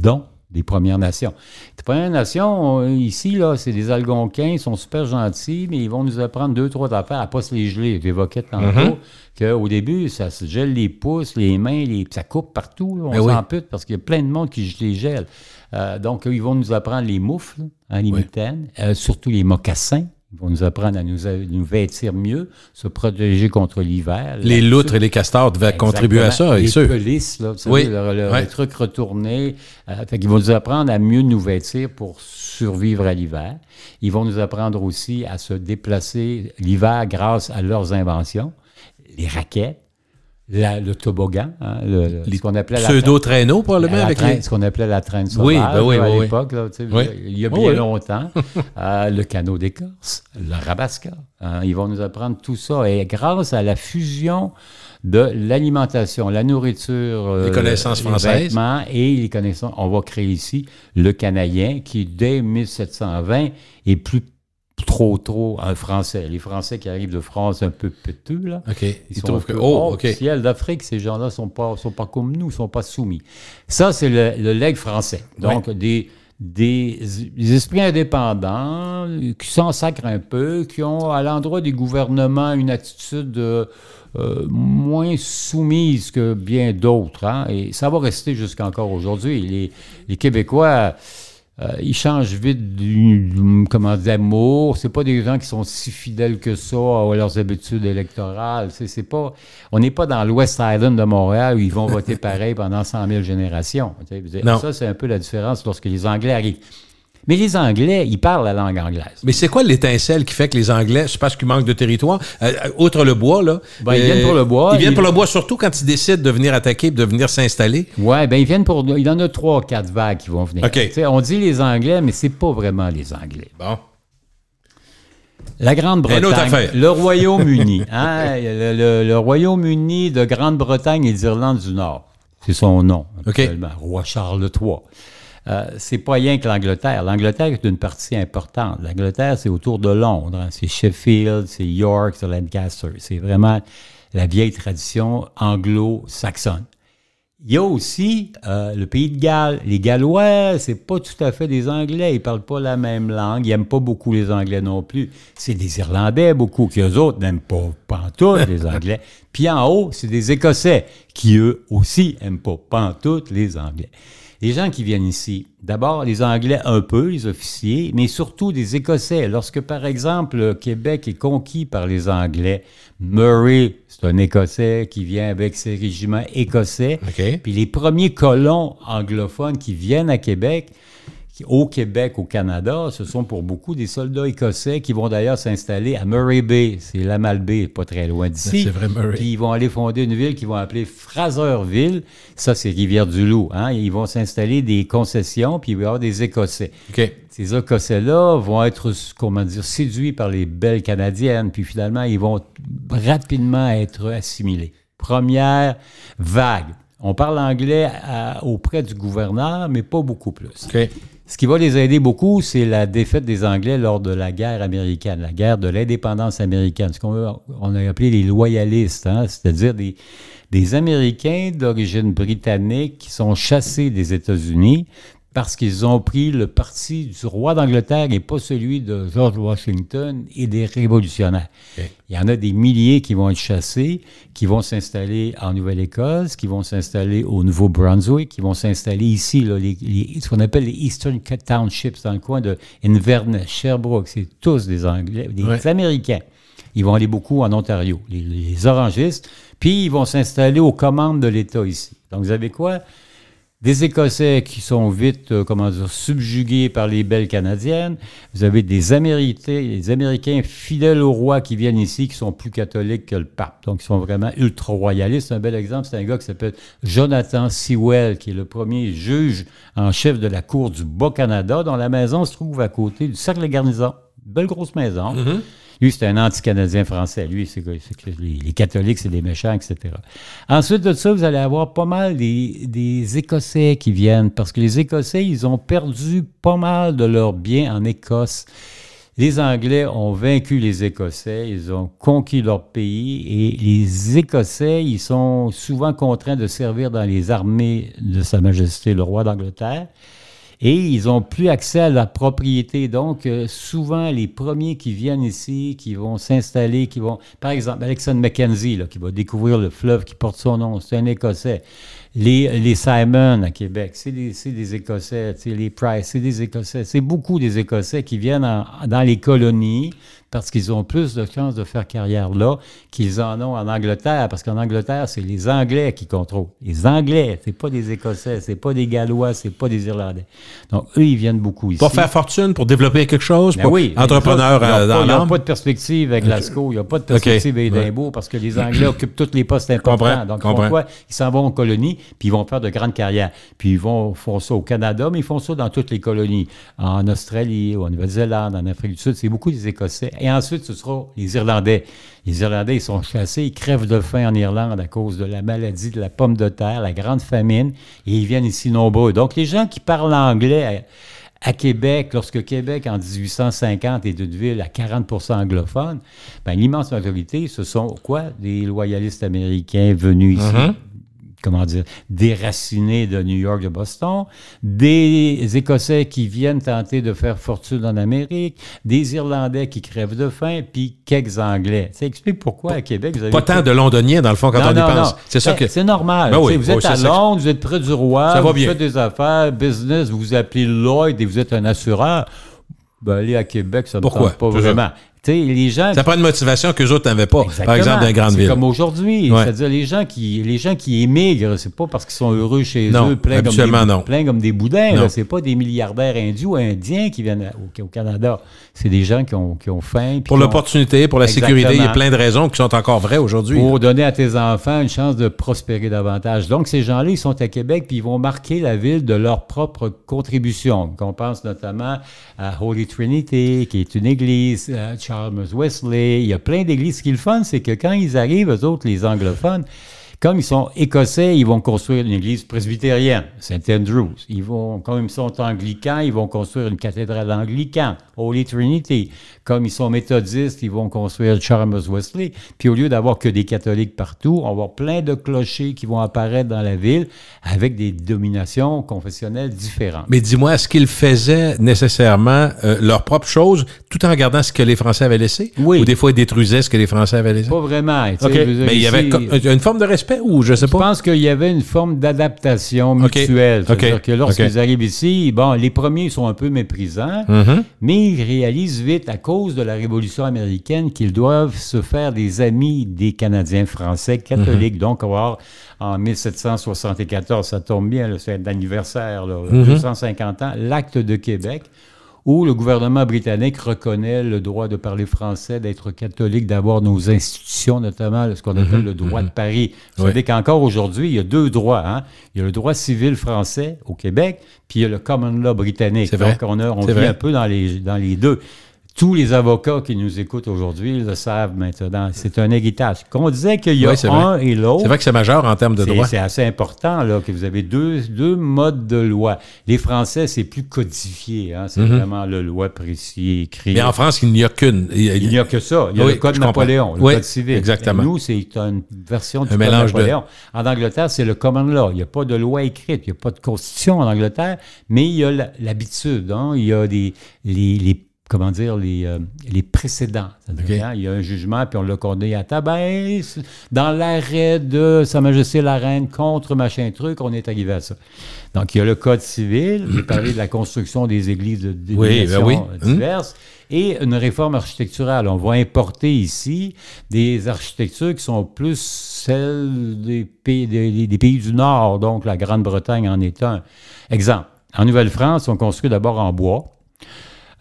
dons des Premières Nations. Les Premières Nations, ici, là, c'est des Algonquins, ils sont super gentils, mais ils vont nous apprendre 2-3 affaires à ne pas se les geler. J'évoquais tantôt qu'au début, ça se gèle les pouces, les mains, ça coupe partout. Là, on s'ampute parce qu'il y a plein de monde qui les gèle. Donc, ils vont nous apprendre les moufles, les mitaines, surtout les mocassins. Ils vont nous apprendre à nous vêtir mieux, se protéger contre l'hiver. Les loutres et les castors devaient contribuer à ça. Les pelisses, là, le truc retourné. Fait qu'ils vont nous apprendre à mieux nous vêtir pour survivre à l'hiver. Ils vont nous apprendre aussi à se déplacer l'hiver grâce à leurs inventions. Les raquettes, le toboggan, ce qu'on appelait pseudo-traîneau, probablement. Ce qu'on appelait la traîne sauvage à l'époque, là, il y a bien longtemps. Le canot d'écorce, le rabasca. Ils vont nous apprendre tout ça. Et grâce à la fusion de l'alimentation, la nourriture, les connaissances françaises, les vêtements et les connaissances, on va créer ici le canadien qui, dès 1720, est plus trop un Français. Les Français qui arrivent de France un peu péteux, là. OK. Ils trouvent que, ciel d'Afrique, ces gens-là sont pas comme nous, sont pas soumis. Ça, c'est le legs français. Donc, des esprits indépendants qui s'en sacrent un peu, qui ont, à l'endroit des gouvernements, une attitude moins soumise que bien d'autres. Hein? Et ça va rester jusqu'à encore aujourd'hui. Les Québécois... ils changent vite d'amour. C'est pas des gens qui sont si fidèles que ça à leurs habitudes électorales. On n'est pas dans l'West Island de Montréal où ils vont voter pareil pendant 100 000 générations. Ça, c'est un peu la différence lorsque les Anglais arrivent. Mais les Anglais, ils parlent la langue anglaise. Mais c'est quoi l'étincelle qui fait que les Anglais, c'est parce qu'ils manquent de territoire, outre le bois, là? Ils viennent pour le bois. Ils viennent pour le bois, surtout quand ils décident de venir attaquer et de venir s'installer. Oui, ils viennent il y en a 3 ou 4 vagues qui vont venir. Okay. On dit les Anglais, mais c'est pas vraiment les Anglais. Bon. La Grande-Bretagne, le Royaume-Uni. Le Royaume-Uni de Grande-Bretagne et d'Irlande du Nord. C'est son nom, actuellement. Roi Charles III. C'est pas rien que l'Angleterre. L'Angleterre est une partie importante. L'Angleterre, c'est autour de Londres. Hein. C'est Sheffield, c'est York, c'est Lancaster. C'est vraiment la vieille tradition anglo-saxonne. Il y a aussi le pays de Galles. Les Gallois, c'est pas tout à fait des Anglais. Ils parlent pas la même langue. Ils n'aiment pas beaucoup les Anglais non plus. C'est des Irlandais, beaucoup, qui eux autres n'aiment pas pantoute les Anglais. Puis en haut, c'est des Écossais, qui eux aussi n'aiment pas pantoute les Anglais. Les gens qui viennent ici, d'abord les Anglais un peu, les officiers, mais surtout des Écossais. Lorsque, par exemple, le Québec est conquis par les Anglais, Murray, c'est un Écossais qui vient avec ses régiments écossais. Okay. Puis les premiers colons anglophones qui viennent à Québec, au Québec, au Canada, ce sont pour beaucoup des soldats écossais qui vont d'ailleurs s'installer à Murray Bay. C'est la Malbaie, pas très loin d'ici. C'est vrai, Murray. Puis ils vont aller fonder une ville qu'ils vont appeler Fraserville. Ça, c'est Rivière-du-Loup. Hein? Ils vont s'installer des concessions, puis il va y avoir des Écossais. Okay. Ces Écossais-là vont être, séduits par les belles Canadiennes, puis finalement, ils vont rapidement être assimilés. Première vague. On parle anglais auprès du gouverneur, mais pas beaucoup plus. Okay. Ce qui va les aider beaucoup, c'est la défaite des Anglais lors de la guerre américaine, la guerre de l'indépendance américaine, ce qu'on a appelé les loyalistes, hein, c'est-à-dire des Américains d'origine britannique qui sont chassés des États-Unis parce qu'ils ont pris le parti du roi d'Angleterre et pas celui de George Washington et des révolutionnaires. Okay. Il y en a des milliers qui vont être chassés, qui vont s'installer en Nouvelle-Écosse, qui vont s'installer au Nouveau-Brunswick, qui vont s'installer ici, là, ce qu'on appelle les Eastern Townships, dans le coin de Inverness, Sherbrooke. C'est tous des Anglais, des Américains. Ils vont aller beaucoup en Ontario, les orangistes, puis ils vont s'installer aux commandes de l'État ici. Donc, vous avez quoi? des Écossais qui sont vite, subjugués par les belles Canadiennes. Vous avez des Américains fidèles au roi qui viennent ici, qui sont plus catholiques que le pape. Donc, ils sont vraiment ultra-royalistes. Un bel exemple, c'est un gars qui s'appelle Jonathan Sewell, qui est le premier juge en chef de la cour du Bas-Canada, dont la maison se trouve à côté du cercle de garnison. Belle grosse maison. Mm-hmm. Lui, c'est un anti-canadien français. Lui, c'est que les catholiques, c'est des méchants, etc. Ensuite de ça, vous allez avoir pas mal des Écossais qui viennent, parce que les Écossais, ils ont perdu pas mal de leurs biens en Écosse. Les Anglais ont vaincu les Écossais, ils ont conquis leur pays, et les Écossais, ils sont souvent contraints de servir dans les armées de Sa Majesté, le roi d'Angleterre. Et ils n'ont plus accès à la propriété. Donc, souvent, les premiers qui viennent ici, qui vont s'installer, qui vont... Par exemple, Alexander Mackenzie, là, qui va découvrir le fleuve qui porte son nom, c'est un Écossais. Les Simon à Québec, c'est des Écossais. Les Price, c'est des Écossais. C'est beaucoup des Écossais qui viennent dans les colonies parce qu'ils ont plus de chances de faire carrière là qu'ils en ont en Angleterre. Parce qu'en Angleterre, c'est les Anglais qui contrôlent. Les Anglais, c'est pas des Écossais, c'est pas des Gallois, c'est pas des Irlandais. Donc, eux, ils viennent beaucoup ici. Pour faire fortune, pour développer quelque chose, pour entrepreneur dans Il n'y a pas de perspective avec Glasgow, il n'y a pas de perspective à Édimbourg parce que les Anglais occupent tous les postes importants. Donc, pourquoi ils s'en vont en colonie, puis ils vont faire de grandes carrières. Puis ils font ça au Canada, mais ils font ça dans toutes les colonies. En Australie, en Nouvelle-Zélande, en Afrique du Sud, c'est beaucoup des Écossais. Et ensuite, ce sera les Irlandais. Les Irlandais, ils sont chassés, ils crèvent de faim en Irlande à cause de la maladie de la pomme de terre, la grande famine, et ils viennent ici nombreux. Donc, les gens qui parlent anglais à Québec, lorsque Québec, en 1850, est une ville à 40% anglophone, bien, l'immense majorité, ce sont quoi? Des loyalistes américains venus ici. Déracinés de New York, de Boston, des Écossais qui viennent tenter de faire fortune en Amérique, des Irlandais qui crèvent de faim, puis quelques Anglais. Ça explique pourquoi à Québec, vous avez... Pas tant de Londoniens, dans le fond, quand on y pense. C'est ça que... C'est normal. Ben oui, vous êtes à Londres, vous êtes près du roi, vous faites des affaires, business, vous vous appelez Lloyd et vous êtes un assureur. Ben, aller à Québec, ça ne me tente pas vraiment. Les gens ça prend une motivation qu'eux autres n'avaient pas, par exemple, dans les grandes villes. Comme aujourd'hui. Ouais. C'est-à-dire, les gens qui émigrent, c'est pas parce qu'ils sont heureux chez eux, pleins comme des boudins. C'est pas des milliardaires indiens ou indiens qui viennent au Canada. C'est des gens qui ont faim. Pour l'opportunité, pour la sécurité, il y a plein de raisons qui sont encore vraies aujourd'hui. Pour donner à tes enfants une chance de prospérer davantage. Donc, ces gens-là, ils sont à Québec, puis ils vont marquer la ville de leur propre contribution. On pense notamment à Holy Trinity, qui est une église, Chalmers Wesley, il y a plein d'églises. Ce qui est le fun, c'est que quand ils arrivent, eux autres, les anglophones, comme ils sont écossais, ils vont construire une église presbytérienne, St. Andrews. Comme ils sont anglicans, ils vont construire une cathédrale anglicane, Holy Trinity. Comme ils sont méthodistes, ils vont construire Chalmers Wesley. Puis au lieu d'avoir que des catholiques partout, on va avoir plein de clochers qui vont apparaître dans la ville avec des dominations confessionnelles différentes. Mais dis-moi, est-ce qu'ils faisaient nécessairement leur propre chose tout en regardant ce que les Français avaient laissé? Oui. Ou des fois, ils détruisaient ce que les Français avaient laissé? Pas vraiment. Okay. Mais il y avait une forme de respect ou je sais pas? Je pense qu'il y avait une forme d'adaptation mutuelle. C'est-à-dire que lorsqu'ils arrivent ici, les premiers sont un peu méprisants, mais ils réalisent vite, à cause de la Révolution américaine, qu'ils doivent se faire des amis des Canadiens français catholiques. Donc, en 1774, ça tombe bien, c'est l'anniversaire, 250 ans, l'Acte de Québec, où le gouvernement britannique reconnaît le droit de parler français, d'être catholique, d'avoir nos institutions, notamment ce qu'on appelle le droit de Paris. Vous savez qu'encore aujourd'hui, il y a deux droits. Hein? Il y a le droit civil français au Québec, puis il y a le common law britannique. C'est vrai. Donc, on vit un peu dans les deux. Tous les avocats qui nous écoutent aujourd'hui le savent maintenant. C'est un héritage. Qu'on disait qu'il y a un et l'autre. C'est vrai que c'est majeur en termes de droit. C'est assez important là, que vous avez deux modes de loi. Les Français, c'est plus codifié. Hein? C'est vraiment la loi précis, écrit. Mais en France, il n'y a qu'une. Il n'y a que ça. Il y a le Code Napoléon, le Code civil. Exactement. Et nous, c'est une version du Code Napoléon. En Angleterre, c'est le common law. Il n'y a pas de loi écrite. Il n'y a pas de constitution en Angleterre, mais il y a l'habitude. Hein? Il y a les comment dire, les précédents. Okay. Hein, il y a un jugement, puis on l'a condamné à tabac. Dans l'arrêt de Sa Majesté la Reine contre machin truc, on est arrivé à ça. Donc, il y a le Code civil, j'ai parlé de la construction des églises de dénominations diverses, et une réforme architecturale. On va importer ici des architectures qui sont plus celles des pays du Nord, donc la Grande-Bretagne en est un. Exemple, en Nouvelle-France, on construit d'abord en bois.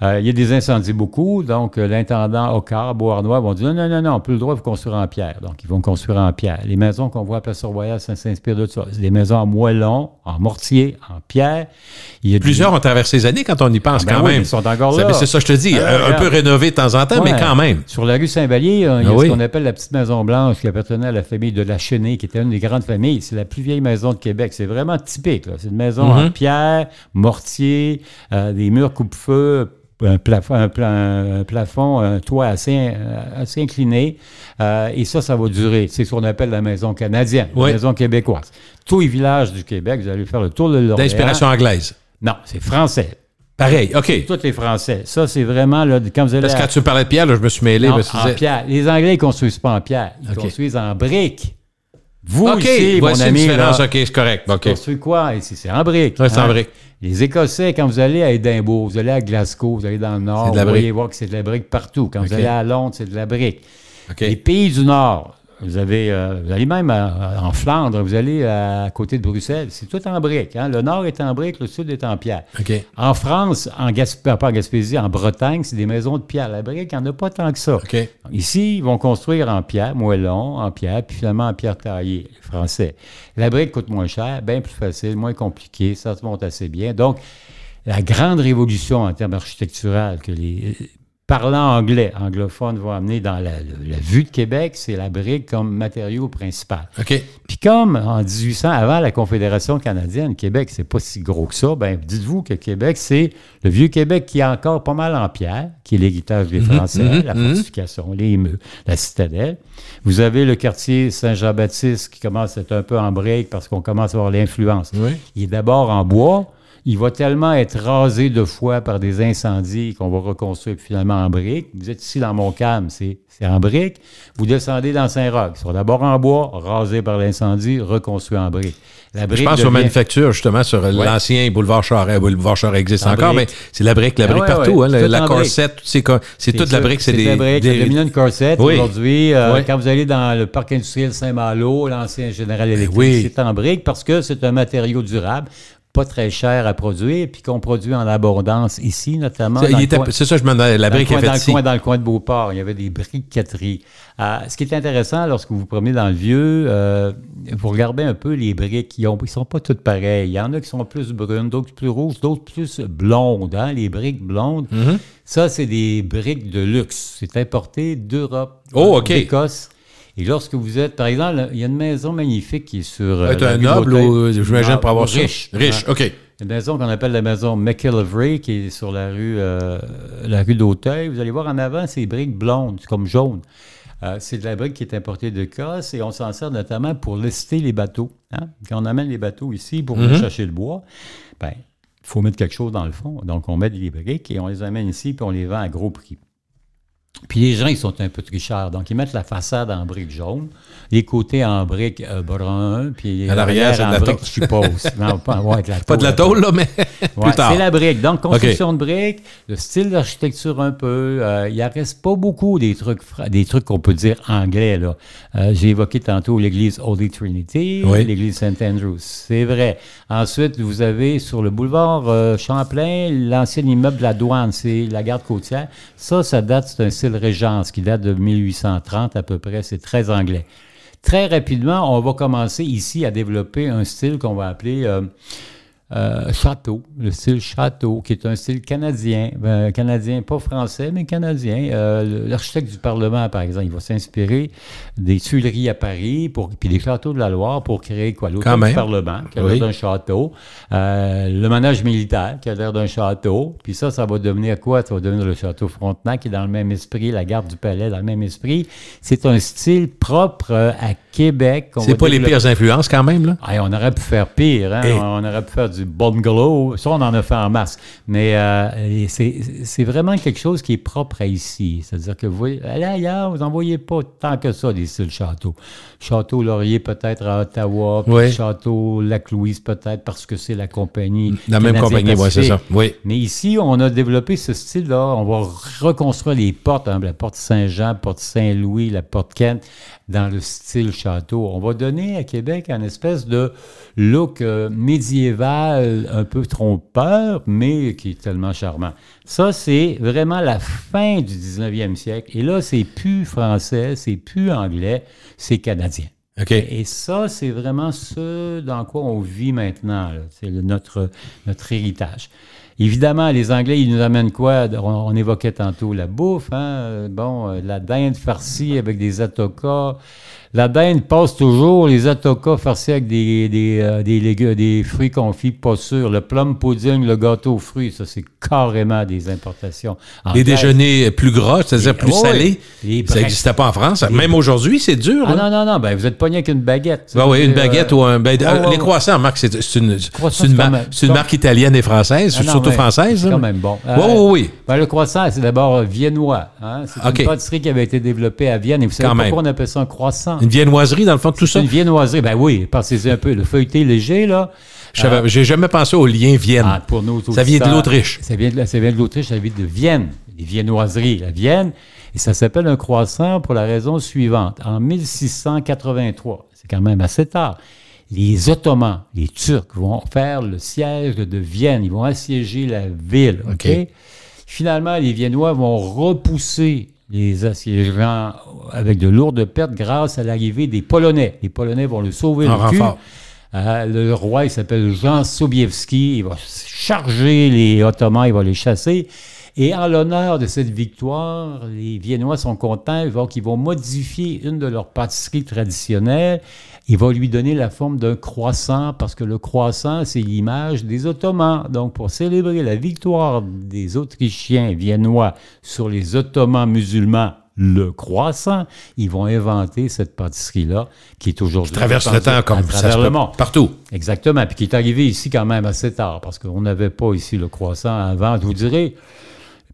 Il y a des incendies beaucoup, donc l'intendant Ocar, Beauharnois vont dire non, on n'a plus le droit de construire en pierre. Donc, ils vont construire en pierre. Les maisons qu'on voit à Place-Royale, ça s'inspire de ça. C'est des maisons en moellon, en mortier, en pierre. Plusieurs ont traversé les années quand on y pense quand même. Ils sont encore là. C'est ça, je te dis. Un peu rénové de temps en temps, mais quand même. Sur la rue Saint-Vallier, il y a ce qu'on appelle la petite Maison Blanche qui appartenait à la famille de la Chenée, qui était une des grandes familles. C'est la plus vieille maison de Québec. C'est vraiment typique. C'est une maison en pierre, mortier, des murs coupe-feu, un plafond, un toit assez incliné. Et ça va durer. C'est ce qu'on appelle la maison canadienne, la maison québécoise. Tous les villages du Québec, vous allez faire le tour de l'Orléans. D'inspiration anglaise. Non, c'est français. Pareil, OK. Tous les Français. Ça, c'est vraiment, là, quand vous allez... Parce que quand tu parlais de pierre, là, je me suis mêlé. Non, en pierre. Les Anglais, ils ne construisent pas en pierre. Ils construisent en briques. Vous, ici, mon ami, là, OK, c'est correct. Vous construisez quoi ici? C'est en briques. Oui, c'est en briques. Les Écossais, quand vous allez à Édimbourg, vous allez à Glasgow, vous allez dans le Nord, vous allez voir que c'est de la brique partout. Quand vous allez à Londres, c'est de la brique. Les pays du Nord, vous allez même en Flandre, vous allez à côté de Bruxelles, c'est tout en brique. Hein? Le Nord est en brique, le Sud est en pierre. En France, pas en Gaspésie, en Bretagne, c'est des maisons de pierre. La brique, il n'y en a pas tant que ça. Ici, ils vont construire en pierre, moellon, en pierre, puis finalement en pierre taillée, les Français. La brique coûte moins cher, bien plus facile, moins compliqué, ça se monte assez bien. Donc, la grande révolution en termes architecturaux que les parlants anglophones vont amener dans la vue de Québec, c'est la brique comme matériau principal. Puis comme en 1800, avant la Confédération canadienne, Québec, c'est pas si gros que ça, bien, dites-vous que Québec, c'est le vieux Québec qui est encore pas mal en pierre, qui est l'héritage des Français, la fortification, les murs, la citadelle. Vous avez le quartier Saint-Jean-Baptiste qui commence à être un peu en brique parce qu'on commence à avoir l'influence. Il est d'abord en bois. Il va tellement être rasé de fois par des incendies qu'on va reconstruire finalement en briques. Vous êtes ici dans Montcalm, c'est en briques. Vous descendez dans Saint-Roch. Ils sont d'abord en bois, rasés par l'incendie, reconstruits en briques. Je pense aux manufactures, justement, sur l'ancien boulevard Charest. Boulevard Charest existe encore, mais c'est la brique partout. Hein, la Corset, c'est toute la brique. C'est de la brique. La Dominion Corset, aujourd'hui, quand vous allez dans le parc industriel Saint-Malo, l'ancien Général Electric, c'est en brique parce que c'est un matériau durable, pas très cher à produire, puis qu'on produit en abondance ici, notamment. C'est ça, je me demandais, la brique est faite ici. Dans le coin de Beauport, il y avait des briqueteries. Ce qui est intéressant, lorsque vous vous promenez dans le vieux, vous regardez un peu les briques. Ils ne sont pas toutes pareilles. Il y en a qui sont plus brunes, d'autres plus rouges, d'autres plus blondes. Hein? Les briques blondes, ça, c'est des briques de luxe. C'est importé d'Europe, d'Écosse. Et lorsque vous êtes, par exemple, il y a une maison magnifique qui est sur... C'est un noble ou, j'imagine, pour avoir riche. Riche, OK. Une maison qu'on appelle la maison McIlvray, qui est sur la rue d'Auteuil. Vous allez voir en avant, c'est briques blondes, comme jaunes. C'est de la brique qui est importée d'Écosse et on s'en sert notamment pour lester les bateaux. Hein? Quand on amène les bateaux ici pour aller chercher le bois, bien, il faut mettre quelque chose dans le fond. Donc, on met des briques et on les amène ici puis on les vend à gros prix. Puis les gens, ils sont un peu trichards. Donc, ils mettent la façade en briques jaunes, les côtés en briques bruns, puis à l'arrière, en briques chipose. Non, pas avec la tôle. Pas de la tôle, là, mais plus tard. C'est la brique. Donc, construction de briques, le style d'architecture un peu. Il en reste pas beaucoup des trucs qu'on peut dire anglais, là. J'ai évoqué tantôt l'église Holy Trinity, l'église St. Andrews. C'est vrai. Ensuite, vous avez sur le boulevard Champlain, l'ancien immeuble de la douane, c'est la garde côtière. Ça date, c'est un style Régence qui date de 1830 à peu près, c'est très anglais. Très rapidement, on va commencer ici à développer un style qu'on va appeler château, le style château, qui est un style canadien, canadien, pas français, mais canadien. L'architecte du Parlement, par exemple, il va s'inspirer des Tuileries à Paris, puis des châteaux de la Loire pour créer quoi? L'hôtel du Parlement, qui a l'air d'un château, le manège militaire, qui a l'air d'un château, puis ça va devenir quoi? Ça va devenir le château Frontenac, qui est dans le même esprit, la garde du Palais, dans le même esprit. C'est un style propre à Québec. C'est pas les pires influences quand même, là? On aurait pu faire pire, hein? On aurait pu faire du bungalow. Ça, on en a fait en masse. Mais c'est vraiment quelque chose qui est propre à ici. C'est-à-dire que vous voyez, allez ailleurs, vous n'en voyez pas tant que ça, des styles châteaux. Château Laurier, peut-être à Ottawa, puis Château Lac-Louise, peut-être parce que c'est la compagnie. La même compagnie, oui, c'est ça. Oui. Mais ici, on a développé ce style-là. On va reconstruire les portes, hein, la porte Saint-Jean, la porte Saint-Louis, la porte Kent, dans le style château. On va donner à Québec une espèce de look médiéval, un peu trompeur, mais qui est tellement charmant. Ça, c'est vraiment la fin du 19e siècle. Et là, c'est plus français, c'est plus anglais, c'est canadien. Okay. Et ça, c'est vraiment ce dans quoi on vit maintenant. C'est notre héritage. Évidemment, les Anglais, ils nous amènent quoi? On évoquait tantôt la bouffe, hein? Bon, la dinde farcie avec des atokas. La dinde passe toujours, les atokas farcis avec des fruits confits pas sûrs. Le plum pudding, le gâteau aux fruits, ça, c'est carrément des importations. Les déjeuners plus gras, c'est-à-dire plus salés, ça n'existait pas en France. Même aujourd'hui, c'est dur. Non, ben, vous êtes pogné avec une baguette. Oui, une baguette ou un... les croissants, Marc, c'est une marque italienne et française, surtout française. C'est quand même bon. Oui. Ben, le croissant, c'est d'abord viennois. Hein? C'est une pâtisserie qui avait été développée à Vienne. Et vous savez pourquoi on appelle ça un croissant? Une viennoiserie, dans le fond, de tout ça? Une viennoiserie, ben oui, pensez un peu. Le feuilleté léger, là. J'ai jamais pensé au lien Vienne. Pour nous, ça vient de l'Autriche. Ça vient de l'Autriche, ça vient de Vienne. Les viennoiseries, la Vienne. Et ça s'appelle un croissant pour la raison suivante. En 1683, c'est quand même assez tard, les Ottomans, les Turcs, vont faire le siège de Vienne. Ils vont assiéger la ville. OK? Finalement, les Viennois vont repousser les assiégeants avec de lourdes pertes grâce à l'arrivée des Polonais. Les Polonais vont le sauver le cul. Le roi, il s'appelle Jean Sobieski. Il va charger les Ottomans, il va les chasser. Et en l'honneur de cette victoire, les Viennois sont contents, donc ils vont modifier une de leurs pâtisseries traditionnelles. Il va lui donner la forme d'un croissant, parce que le croissant, c'est l'image des Ottomans. Donc, pour célébrer la victoire des Autrichiens viennois sur les Ottomans musulmans, le croissant, ils vont inventer cette pâtisserie-là, qui est aujourd'hui... Qui traverse le temps comme ça le monde. Partout. Exactement, puis qui est arrivé ici quand même assez tard, parce qu'on n'avait pas ici le croissant avant, je vous dirais...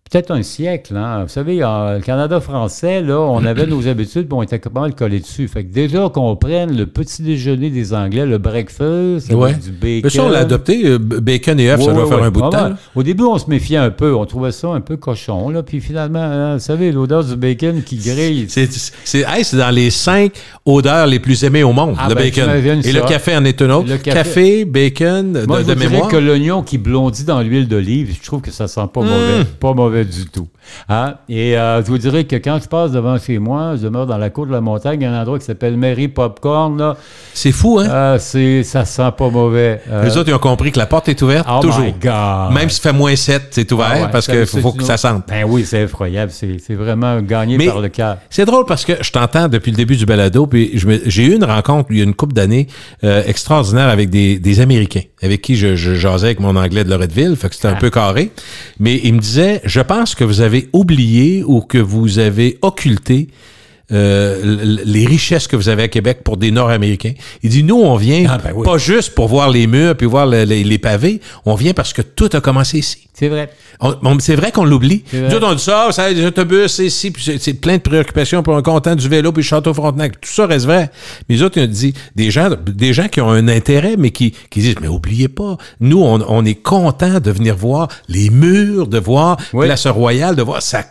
Peut-être un siècle, hein. Vous savez, le Canada français, là, on avait nos habitudes, puis on était pas mal collés dessus. Fait que déjà qu'on prenne le petit déjeuner des Anglais, le breakfast, avec du bacon. Mais ça, on l'a adopté, bacon et œufs, ça doit faire un bout de temps. Au début, on se méfiait un peu, on trouvait ça un peu cochon, là. Puis finalement, hein, vous savez, l'odeur du bacon qui grille. C'est dans les 5 odeurs les plus aimées au monde, le bacon. Et le café en est un autre. Café, bacon, moi, de mémoire. Que l'oignon qui blondit dans l'huile d'olive, je trouve que ça sent pas mauvais. Pas mauvais du tout. Hein? Et je vous dirais que quand je passe devant chez moi, je demeure dans la côte de la montagne, il y a un endroit qui s'appelle Mary Popcorn. Là. C'est fou, hein? Ça sent pas mauvais. Les autres, ils ont compris que la porte est ouverte toujours. My God. Même s'il fait -7, c'est ouvert parce qu'il faut que ça sente. Ben oui, c'est effroyable. C'est vraiment gagné par le cœur. C'est drôle parce que je t'entends depuis le début du balado, puis j'ai eu une rencontre il y a une couple d'années extraordinaire avec des Américains avec qui je jasais avec mon anglais de Loretteville, fait que c'était un peu carré. Mais il me disait, je pense que vous avez oublié ou que vous avez occulté les richesses que vous avez à Québec pour des Nord-Américains. Il dit, nous, on vient pas juste pour voir les murs puis voir les pavés, on vient parce que tout a commencé ici. C'est vrai. C'est vrai qu'on l'oublie. Nous autres, on dit ça, ça les autobus, c'est ici, puis c'est plein de préoccupations, puis on est content du vélo, puis le château Frontenac, tout ça reste vrai. Mais les autres, ils ont dit, des gens qui ont un intérêt, mais qui disent, mais oubliez pas, nous, on est content de venir voir les murs, de voir Place Royale, de voir ça.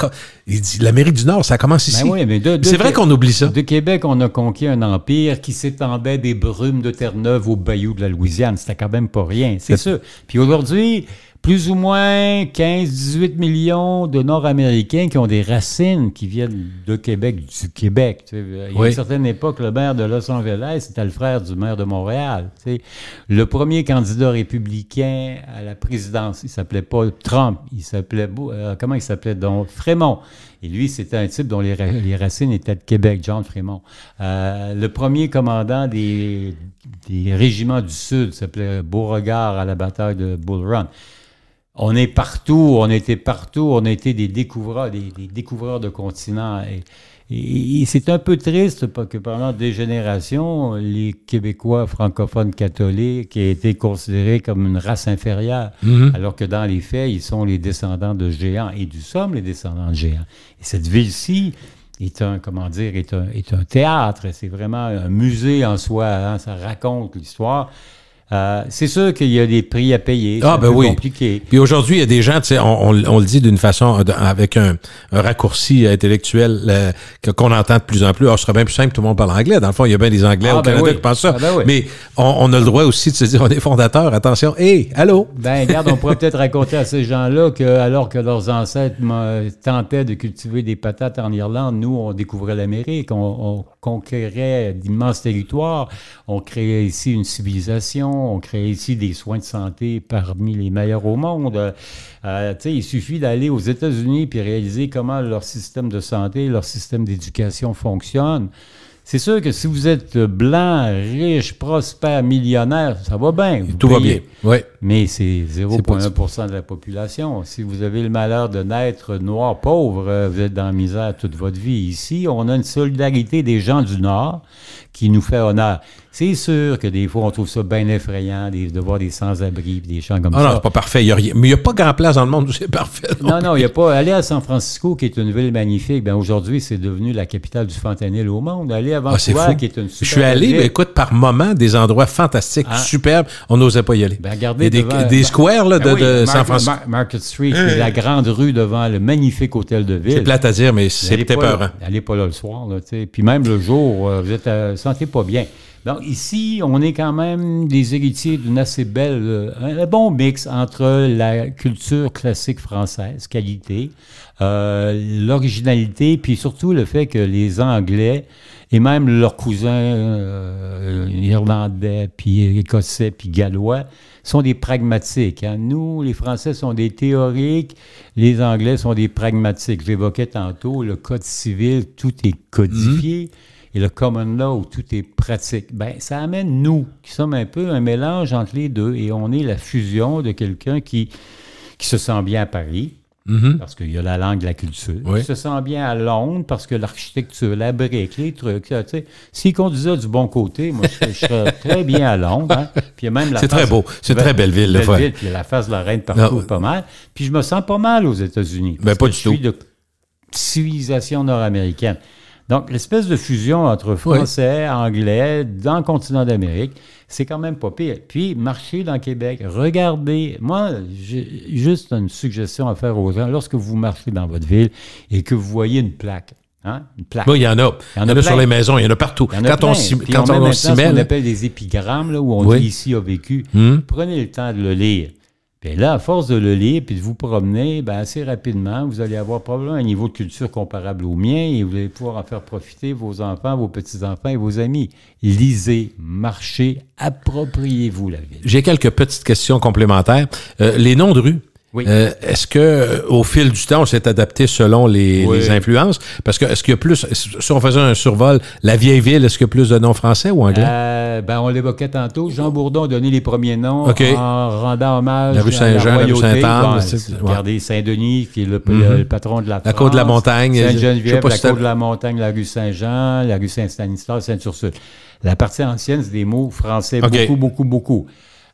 Il dit, l'Amérique du Nord, ça commence ici. Ben oui, mais c'est vrai qu'on oublie ça. De Québec, on a conquis un empire qui s'étendait des brumes de Terre-Neuve au bayou de la Louisiane. C'était quand même pas rien, c'est ça. Puis aujourd'hui, plus ou moins 15-18 millions de Nord-Américains qui ont des racines qui viennent de Québec, du Québec. Tu sais. Il y a une certaine époque, le maire de Los Angeles, c'était le frère du maire de Montréal. Tu sais. Le premier candidat républicain à la présidence, il s'appelait pas Trump, il s'appelait, comment il s'appelait donc? Frémont. Et lui, c'était un type dont les racines étaient de Québec, John Frémont. Le premier commandant des régiments du Sud s'appelait Beauregard à la bataille de Bull Run. On est partout, on était partout, on a été des découvreurs, des découvreurs de continents. Et c'est un peu triste parce que pendant des générations, les Québécois francophones catholiques ont été considérés comme une race inférieure, alors que dans les faits, ils sont les descendants de géants et nous sommes les descendants de géants. Et cette ville-ci est un théâtre, c'est vraiment un musée en soi, hein, ça raconte l'histoire. C'est sûr qu'il y a des prix à payer, c'est compliqué. Puis aujourd'hui, il y a des gens, tu sais, on le dit d'une façon, avec un raccourci intellectuel qu'on entend de plus en plus. Alors, ce serait bien plus simple, tout le monde parle anglais. Dans le fond, il y a bien des Anglais au Canada qui pensent ça. Mais on a le droit aussi de se dire, on est fondateur, attention, allô? Ben, regarde, on pourrait peut-être raconter à ces gens-là que, alors que leurs ancêtres tentaient de cultiver des patates en Irlande, nous, on découvrait l'Amérique, on conquérait d'immenses territoires, on créait ici une civilisation, on crée ici des soins de santé parmi les meilleurs au monde. Il suffit d'aller aux États-Unis puis réaliser comment leur système de santé, leur système d'éducation fonctionne. C'est sûr que si vous êtes blanc, riche, prospère, millionnaire, ça va bien. Tout va bien, oui. Mais c'est 0,1% de la population. Si vous avez le malheur de naître noir, pauvre, vous êtes dans la misère toute votre vie. Ici, on a une solidarité des gens du Nord qui nous fait honneur. C'est sûr que des fois, on trouve ça bien effrayant de voir des sans-abri, des gens comme ça. Non, c'est pas parfait. Mais il n'y a pas grand place dans le monde où c'est parfait. Non, il n'y a pas. Aller à San Francisco, qui est une ville magnifique, bien aujourd'hui, c'est devenu la capitale du fentanyl au monde. Aller à Vancouver, qui est une super. Je suis allé, mais écoute, par moment, des endroits fantastiques, superbes, on n'osait pas y aller. Ben, regardez il y a des squares là, de San Francisco. Market Street, c'est la grande rue devant le magnifique hôtel de ville. C'est plate à dire, mais c'est peut-être peur. Allez pas là le soir, là, tu sais. Puis même le jour, vous êtes sentez pas bien. Donc ici, on est quand même des héritiers d'une assez belle, un bon mix entre la culture classique française, qualité, l'originalité, puis surtout le fait que les Anglais et même leurs cousins irlandais, puis écossais, puis gallois sont des pragmatiques. Hein. Nous, les Français, sont des théoriques, les Anglais sont des pragmatiques. J'évoquais tantôt le Code civil, tout est codifié. Et le common law, où tout est pratique, bien, ça amène nous, qui sommes un peu un mélange entre les deux, et on est la fusion de quelqu'un qui se sent bien à Paris, parce qu'il y a la langue de la culture, qui se sent bien à Londres, parce que l'architecture, la brique, les trucs, tu sais, s'il conduisait du bon côté, moi, je serais très bien à Londres. Hein. Puis il y a même la c'est très beau, c'est une très belle ville. Puis il y a la face de la reine partout, pas mal. Puis je me sens pas mal aux États-Unis. Ben, pas du tout. Je suis de civilisation nord-américaine. Donc, l'espèce de fusion entre français, anglais, dans le continent d'Amérique, c'est quand même pas pire. Puis, marchez dans Québec, regardez. Moi, j'ai juste une suggestion à faire aux gens. Lorsque vous marchez dans votre ville et que vous voyez une plaque, hein, une plaque. Oui, il y en a. Il y en a sur les maisons, il y en a partout. Quand on s'y met. Ce qu'on appelle des épigrammes, là, où on dit « ici a vécu », prenez le temps de le lire. Puis là, à force de le lire puis de vous promener, bien, assez rapidement, vous allez avoir probablement un niveau de culture comparable au mien et vous allez pouvoir en faire profiter vos enfants, vos petits-enfants et vos amis. Lisez, marchez, appropriez-vous la ville. J'ai quelques petites questions complémentaires. Les noms de rues. Oui. Est-ce que au fil du temps, on s'est adapté selon les influences? Parce que est-ce qu'il y a plus, si on faisait un survol, la vieille ville, est-ce qu'il y a plus de noms français ou anglais? On l'évoquait tantôt. Jean Bourdon a donné les premiers noms en rendant hommage la rue Saint-Jean, la rue Sainte-Anne. Regardez Saint-Denis, qui est le patron de la France. La Côte de la Montagne. Sainte-Geneviève, la Côte de la Montagne, la rue Saint-Jean, la rue Saint-Stanislas, Sainte-Ursule. La partie ancienne, c'est des mots français, beaucoup.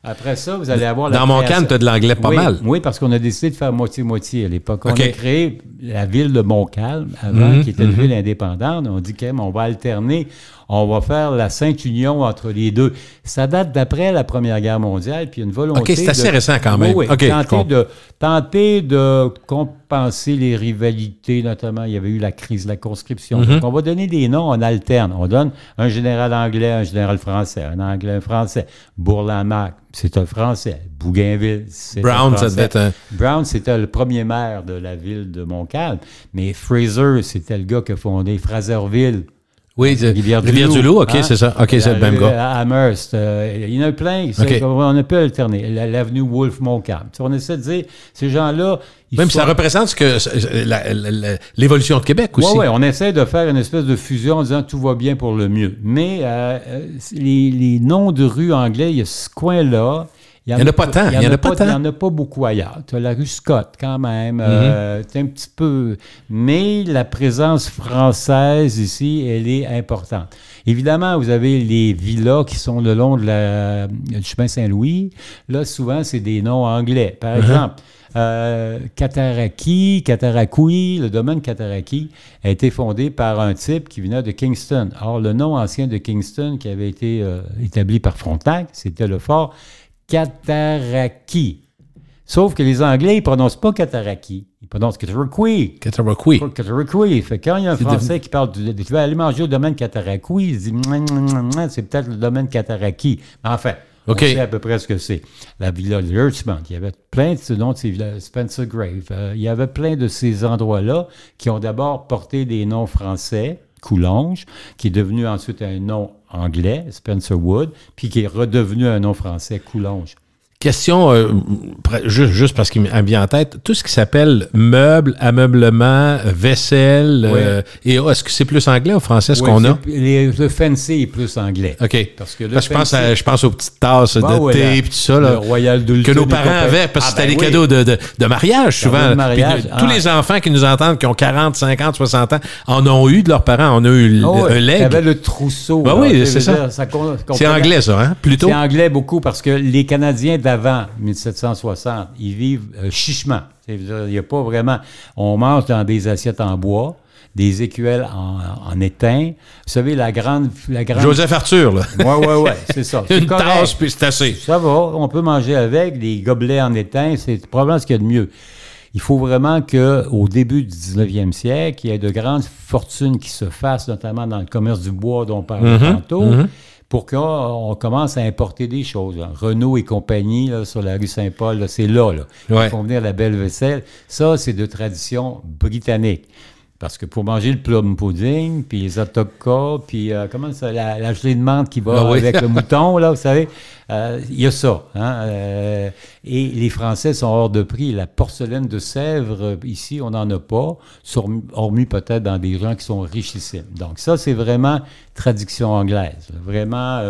Après ça, vous allez avoir Dans Montcalm, tu as de l'anglais pas mal. Oui, parce qu'on a décidé de faire moitié-moitié à l'époque. On a créé la ville de Montcalm, avant, qui était une ville indépendante. On dit qu'on va alterner, on va faire la Sainte Union entre les deux. Ça date d'après la Première Guerre mondiale, puis une volonté OK, c'est assez récent quand même. Oui, tenter de compenser les rivalités, notamment, il y avait eu la crise de la conscription. Donc, on va donner des noms, on alterne. On donne un général anglais, un général français, un anglais, un français. Bourlamaque, c'est un français. Bougainville, c'est Brown, un français. Ça devait être un... Brown, c'était le premier maire de la ville de Montcalm. Mais Fraser, c'était le gars qui a fondé Fraserville. Oui, Rivière-du-Loup, OK, c'est ça. OK, c'est le même gars. Amherst, il y en a plein. On a pu alterner. L'avenue Wolfe-Montcalm. On essaie de dire, ces gens-là... Même ça représente l'évolution de Québec aussi. Oui, on essaie de faire une espèce de fusion en disant tout va bien pour le mieux. Mais les noms de rues anglais, il y a ce coin-là. Il n'y en a pas tant. Il n'y en a pas tant. Il n'y en a pas beaucoup ailleurs. Tu as la rue Scott, quand même. C'est un petit peu... Mais la présence française ici, elle est importante. Évidemment, vous avez les villas qui sont le long de du chemin Saint-Louis. Là, souvent, c'est des noms anglais. Par exemple, Cataraqui, le domaine Cataraqui a été fondé par un type qui venait de Kingston. Or, le nom ancien de Kingston qui avait été établi par Frontenac, c'était le fort Cataraqui. Sauf que les Anglais, ils ne prononcent pas Cataraqui. Ils prononcent Cataraqui. Cataraqui. Fait que quand il y a un Français qui parle tu vas aller manger au domaine Cataraqui, il se dit c'est peut-être le domaine Cataraqui. Mais enfin, on sait à peu près ce que c'est. La villa de Richmond, il y avait plein de ce nom de ces villas, Spencer Grave. Il y avait plein de ces endroits-là qui ont d'abord porté des noms français, Coulonges, qui est devenu ensuite un nom anglais, Spencer Wood, puis qui est redevenu un nom français, Coulonges. Question, juste parce qu'il m'a bien en tête, tout ce qui s'appelle meubles, ameublement, vaisselle, et est-ce que c'est plus anglais ou français ce qu'on a? Le fancy est plus anglais. OK. Parce que je pense aux petites tasses de thé et tout ça, là, que nos parents avaient, parce que c'était les cadeaux de mariage, souvent. Tous les enfants qui nous entendent, qui ont 40, 50, 60 ans, en ont eu de leurs parents, on a eu un leg. Il y avait le trousseau. Oui, c'est ça. C'est anglais, ça, hein? Plutôt. C'est anglais beaucoup, parce que les Canadiens d'avant 1760, ils vivent chichement. Il n'y a pas vraiment... On mange dans des assiettes en bois, des écuelles en étain. Vous savez, la grande... Joseph Arthur, là. Oui, c'est ça. Une tasse, puis c'est assez. Ça va, on peut manger avec. Des gobelets en étain, c'est probablement ce qu'il y a de mieux. Il faut vraiment qu'au début du 19e siècle, il y ait de grandes fortunes qui se fassent, notamment dans le commerce du bois dont on parlait tantôt, pour qu'on commence à importer des choses. Là. Renault et compagnie, là, sur la rue Saint-Paul, là, c'est là. Ils font venir la belle vaisselle. Ça, c'est de tradition britannique. Parce que pour manger le plum pudding, puis les atokas, puis comment ça, la gelée de menthe qui va avec le mouton, là, vous savez, il y a ça. Hein, et les Français sont hors de prix. La porcelaine de Sèvres, ici, on n'en a pas, hormis peut-être dans des gens qui sont richissimes. Donc ça, c'est vraiment traduction anglaise. Vraiment,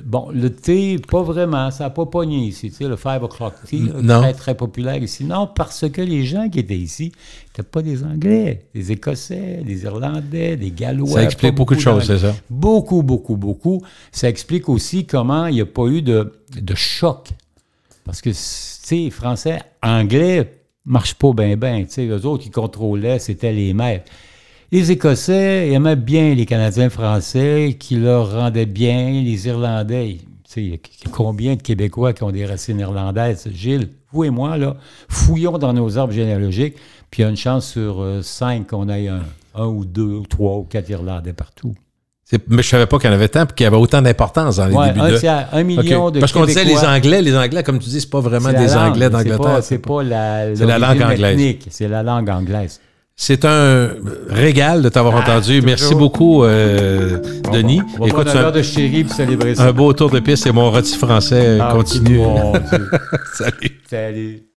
bon, le thé, pas vraiment, ça n'a pas pogné ici. Tu sais, le 5 o'clock tea, très, très populaire ici. Non, parce que les gens qui étaient ici n'étaient pas des Anglais, des Écossais, des Irlandais, des Gallois. Ça explique beaucoup de choses, c'est ça? Beaucoup, beaucoup, beaucoup. Ça explique aussi comment il n'y a pas eu de choc. Parce que, tu sais, Français, Anglais marchent pas bien, tu sais, eux autres qui contrôlaient, c'était les maîtres. Les Écossais aimaient bien les Canadiens français, qui leur rendaient bien, les Irlandais. Tu sais, il y a combien de Québécois qui ont des racines irlandaises? Gilles, vous et moi, là, fouillons dans nos arbres généalogiques, puis il y a une chance sur 5 qu'on ait un ou 2 ou 3 ou 4 Irlandais partout. Mais je savais pas qu'il y en avait tant et qu'il y avait autant d'importance dans les débuts de... 1 million de Parce qu'on disait les Anglais, comme tu dis, c'est pas vraiment des Anglais d'Angleterre. C'est pas la langue anglaise. Ethnique, c'est la langue anglaise. C'est un régal de t'avoir entendu. Toujours. Merci beaucoup, Denis. On va prendre un verre de chéri pour célébrer ça. Un beau tour de piste et mon rôti français continue. Mon Dieu. Salut. Salut.